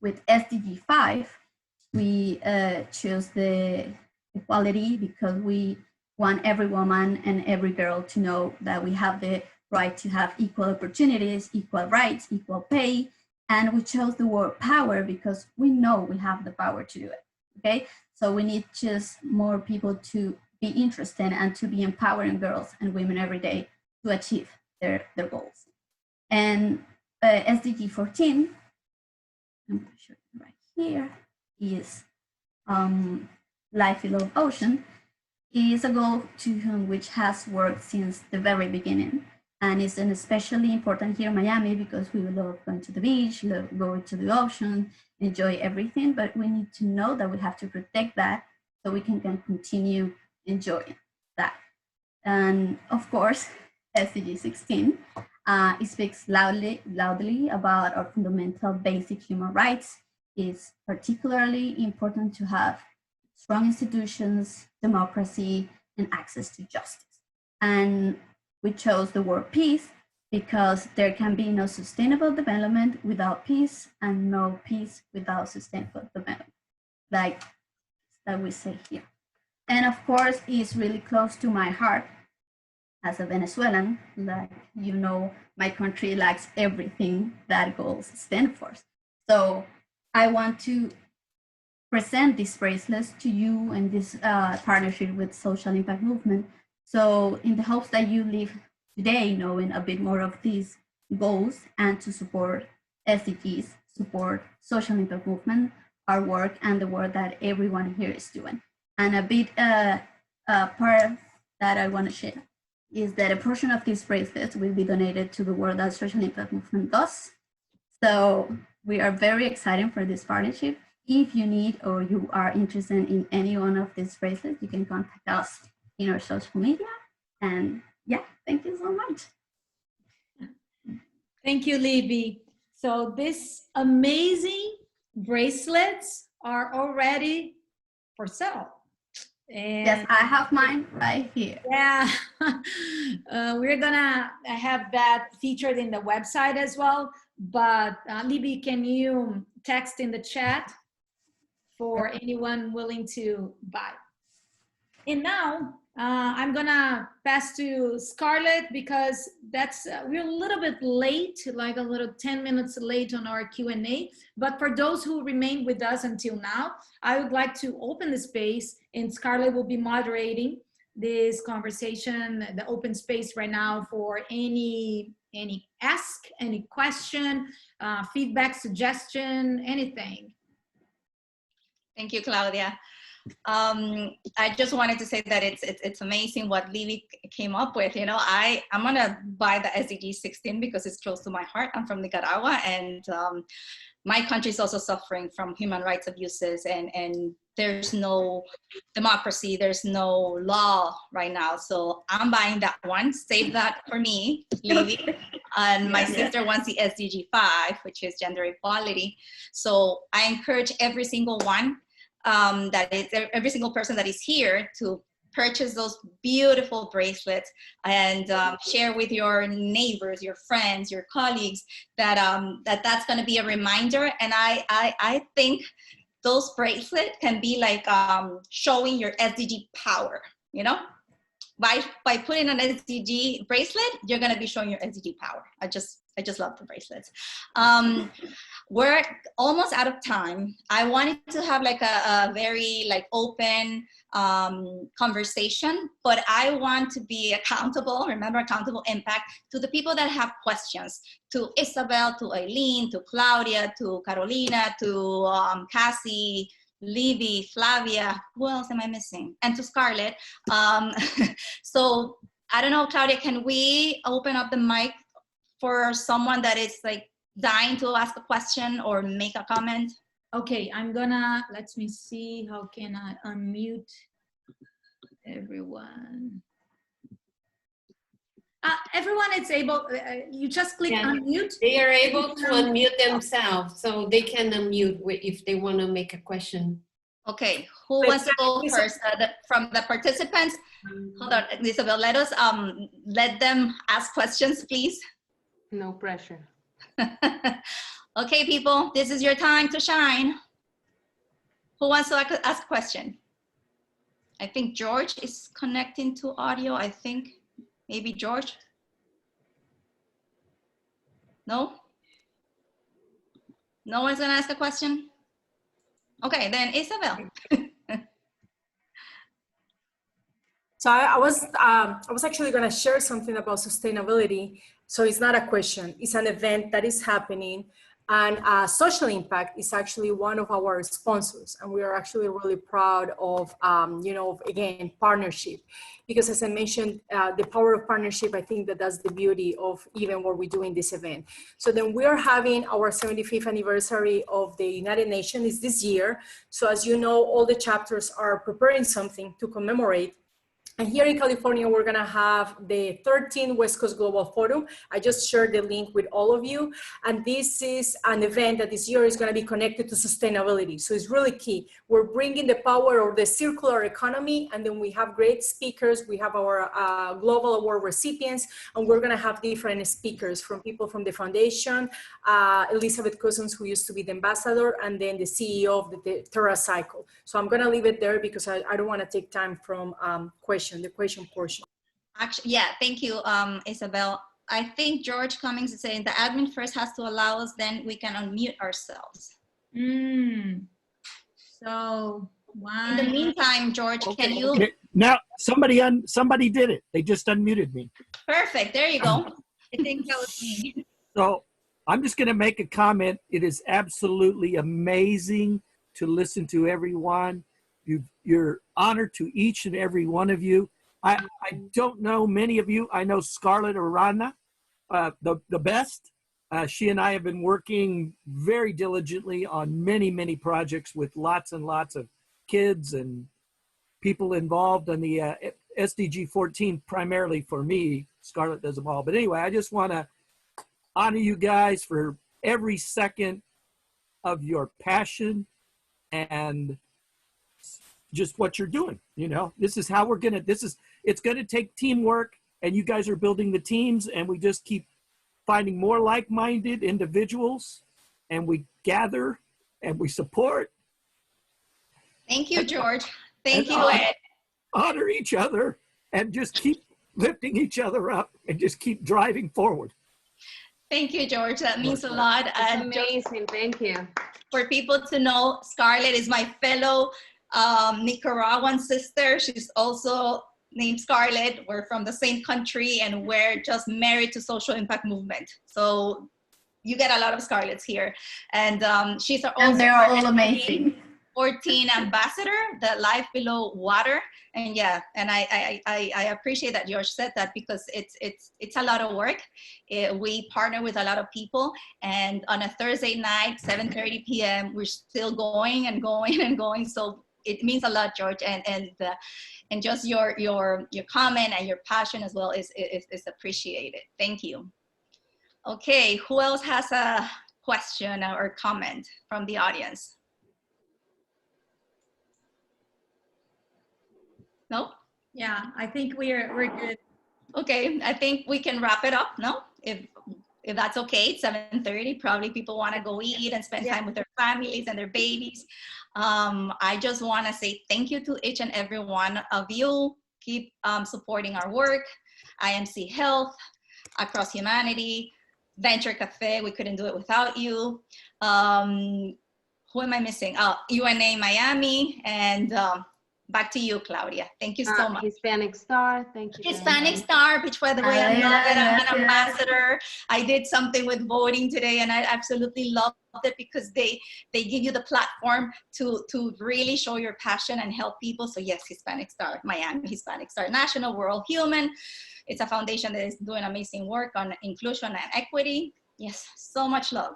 Speaker 9: With SDG 5, we chose the equality because we want every woman and every girl to know that we have the right to have equal opportunities, equal rights, equal pay. And we chose the word power because we know we have the power to do it, okay? So we need just more people to be interested and to be empowering girls and women every day to achieve their goals. And SDG 14, I'm gonna show you right here, is Life Below Ocean, is a goal to which has worked since the very beginning. And it's especially important here in Miami because we love going to the beach, love going to the ocean, enjoy everything, but we need to know that we have to protect that so we can continue enjoying that. And of course, SDG 16, it speaks loudly about our fundamental basic human rights. It's particularly important to have strong institutions, democracy, and access to justice. And we chose the word peace because there can be no sustainable development without peace and no peace without sustainable development, like that we say here. And of course, it's really close to my heart as a Venezuelan. Like, you know, my country lacks everything that goals stand for. So I want to present these bracelets to you and this partnership with Social Impact Movement. So in the hopes that you live today knowing a bit more of these goals and to support SDGs, support Social Impact Movement, our work and the work that everyone here is doing. And a bit part that I want to share is that a portion of these bracelets will be donated to the work that Social Impact Movement does. So we are very excited for this partnership. If you need or you are interested in any one of these bracelets, you can contact us in our social media. And yeah, thank you so much.
Speaker 1: Thank you, Libby. So these amazing bracelets are already for sale. And
Speaker 9: yes, I have mine right here.
Speaker 1: Yeah, we're gonna have that featured in the website as well. But Libby, can you text in the chat for anyone willing to buy? And now I'm gonna pass to Scarlett because that's we're a little bit late, like a little 10 minutes late on our Q&A. But for those who remain with us until now, I would like to open the space, and Scarlett will be moderating this conversation, the open space right now for any ask, any question, feedback, suggestion, anything.
Speaker 8: Thank you, Claudia. I just wanted to say that it's amazing what Libby came up with. You know, I'm gonna buy the SDG 16 because it's close to my heart. I'm from Nicaragua, and my country is also suffering from human rights abuses, and there's no democracy, there's no law right now. So I'm buying that one. Save that for me, Libby. And my sister wants the SDG 5, which is gender equality. So I encourage every single one. Every single person that is here to purchase those beautiful bracelets and share with your neighbors, your friends, your colleagues that's going to be a reminder. And I think those bracelets can be like showing your SDG power, you know? By putting an SDG bracelet, you're going to be showing your SDG power. I just love the bracelets. We're almost out of time. I wanted to have like a very like open conversation, but I want to be accountable, remember accountable impact, to the people that have questions, to Isabel, to Eileen, to Claudia, to Carolina, to Cassie, Libby, Flavia, who else am I missing? And to Scarlett. So I don't know, Claudia, can we open up the mic for someone that is like dying to ask a question or make a comment?
Speaker 1: Okay, let me see, how can I unmute everyone? Everyone is able, you just click unmute.
Speaker 4: They are able to unmute themselves, so they can unmute if they want to make a question.
Speaker 8: Okay, who wants to go first? From the participants? Hold on, Isabel, let them ask questions, please.
Speaker 5: No pressure.
Speaker 8: Okay, people, this is your time to shine. Who wants to ask a question? I think George is connecting to audio, I think. Maybe George? No? No one's gonna ask a question? Okay, then Isabel.
Speaker 2: So I was actually gonna share something about sustainability. So it's not a question, it's an event that is happening And social impact is actually one of our sponsors. And we are actually really proud of, again, partnership. Because as I mentioned, the power of partnership, I think that's the beauty of even what we do in this event. So then we are having our 75th anniversary of the United Nations is this year. So as you know, all the chapters are preparing something to commemorate. And here in California, we're gonna have the 13th West Coast Global Forum. I just shared the link with all of you. And this is an event that this year is gonna be connected to sustainability. So it's really key. We're bringing the power of the circular economy, and then we have great speakers. We have our Global Award recipients, and we're gonna have different speakers from people from the foundation, Elizabeth Cousins, who used to be the ambassador, and then the CEO of the TerraCycle. So I'm gonna leave it there because I don't wanna take time from the question portion.
Speaker 8: Actually, yeah, thank you, Isabel. I think George Cummings is saying the admin first has to allow us, then we can unmute ourselves.
Speaker 1: So
Speaker 8: in the meantime, George,
Speaker 10: Okay,
Speaker 8: can you?
Speaker 10: okay. Now somebody did it. They just unmuted me.
Speaker 8: Perfect. There you go.
Speaker 1: I think that was me.
Speaker 10: So I'm just going to make a comment. It is absolutely amazing to listen to everyone. You're honored to each and every one of you. I don't know many of you. I know Scarlett Arana, the best. She and I have been working very diligently on many projects with lots and lots of kids and people involved in the SDG 14, primarily for me. Scarlett does them all. But anyway, I just want to honor you guys for every second of your passion and just what you're doing. You know, this is how we're going to, it's going to take teamwork, and you guys are building the teams, and we just keep finding more like-minded individuals, and we gather and we support.
Speaker 8: Thank you, George. Thank you,
Speaker 10: Ed. Honor each other and just keep lifting each other up and just keep driving forward.
Speaker 8: Thank you, George. That means a lot.
Speaker 5: That's amazing. Thank you.
Speaker 8: For people to know, Scarlett is my fellow Nicaraguan sister. She's also named Scarlett. We're from the same country, and we're just married to social impact movement. So you get a lot of Scarletts here. And she's also,
Speaker 9: and they're all amazing.
Speaker 8: 14 ambassador, the Life Below Water. And yeah, and I appreciate that George said that, because it's a lot of work. We partner with a lot of people, and on a Thursday night, 7:30 p.m., we're still going and going and going. So it means a lot, George, and just your comment and your passion as well is appreciated. Thank you. Okay, who else has a question or comment from the audience? No?
Speaker 1: Yeah, I think we're good.
Speaker 8: Okay, I think we can wrap it up, no? If that's okay, it's 7:30. Probably people want to go eat and spend time with their families and their babies. I just want to say thank you to each and every one of you. Keep supporting our work. IMC Health, Across Humanity, Venture Cafe. We couldn't do it without you. Who am I missing? UNA Miami, and back to you, Claudia. Thank you so much.
Speaker 5: Hispanic Star, thank you.
Speaker 8: Hispanic Star, which, by the way, I love it. I'm an ambassador. I did something with voting today, and I absolutely loved it, because they give you the platform to really show your passion and help people. So yes, Hispanic Star, Miami, Hispanic Star National, World Human. It's a foundation that is doing amazing work on inclusion and equity. Yes, so much love.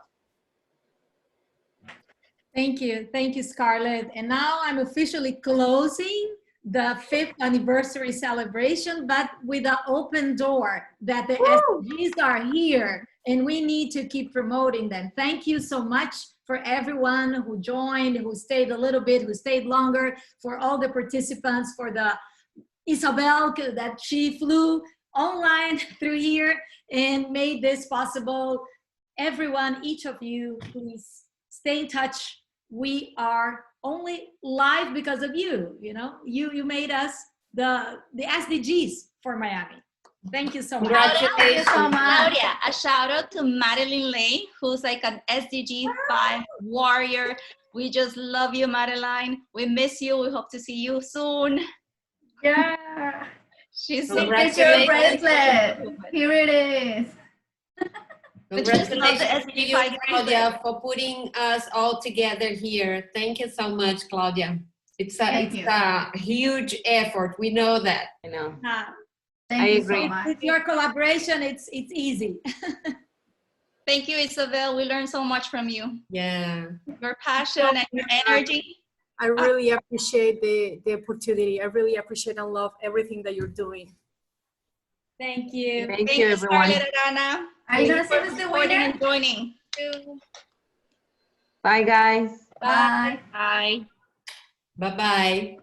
Speaker 1: Thank you, Scarlett. And now I'm officially closing the 5th anniversary celebration, but with an open door that the SDGs are here, and we need to keep promoting them. Thank you so much for everyone who joined, who stayed a little bit, who stayed longer, for all the participants, for the Isabel that she flew online through here and made this possible. Everyone, each of you, please stay in touch. We are only live because of you. You know, you made us the SDGs for Miami. Thank you so much.
Speaker 8: Congratulations, Claudia. A shout out to Madeline Lay, who's like an SDG 5 warrior. We just love you, Madeline. We miss you. We hope to see you soon.
Speaker 9: Yeah.
Speaker 8: She's
Speaker 9: your bracelet. Here it is.
Speaker 8: Which is not the
Speaker 4: Congratulations to
Speaker 8: SDG
Speaker 4: you,
Speaker 8: 5
Speaker 4: Claudia, for putting us all together here. Thank you so much, Claudia. It's a huge effort. We know that.
Speaker 5: I know.
Speaker 9: Thank you so much.
Speaker 1: With your collaboration, it's easy.
Speaker 8: Thank you, Isabel. We learned so much from you.
Speaker 4: Yeah.
Speaker 8: Your passion and your energy.
Speaker 2: I really appreciate the opportunity. I really appreciate and love everything that you're doing.
Speaker 1: Thank you.
Speaker 5: Thank you, everyone.
Speaker 8: Scarlett and Anna.
Speaker 9: Are you gonna send us the
Speaker 8: Supporting
Speaker 9: winner?
Speaker 8: and joining.
Speaker 5: Bye, guys.
Speaker 9: Bye.
Speaker 6: Bye.
Speaker 4: Bye-bye.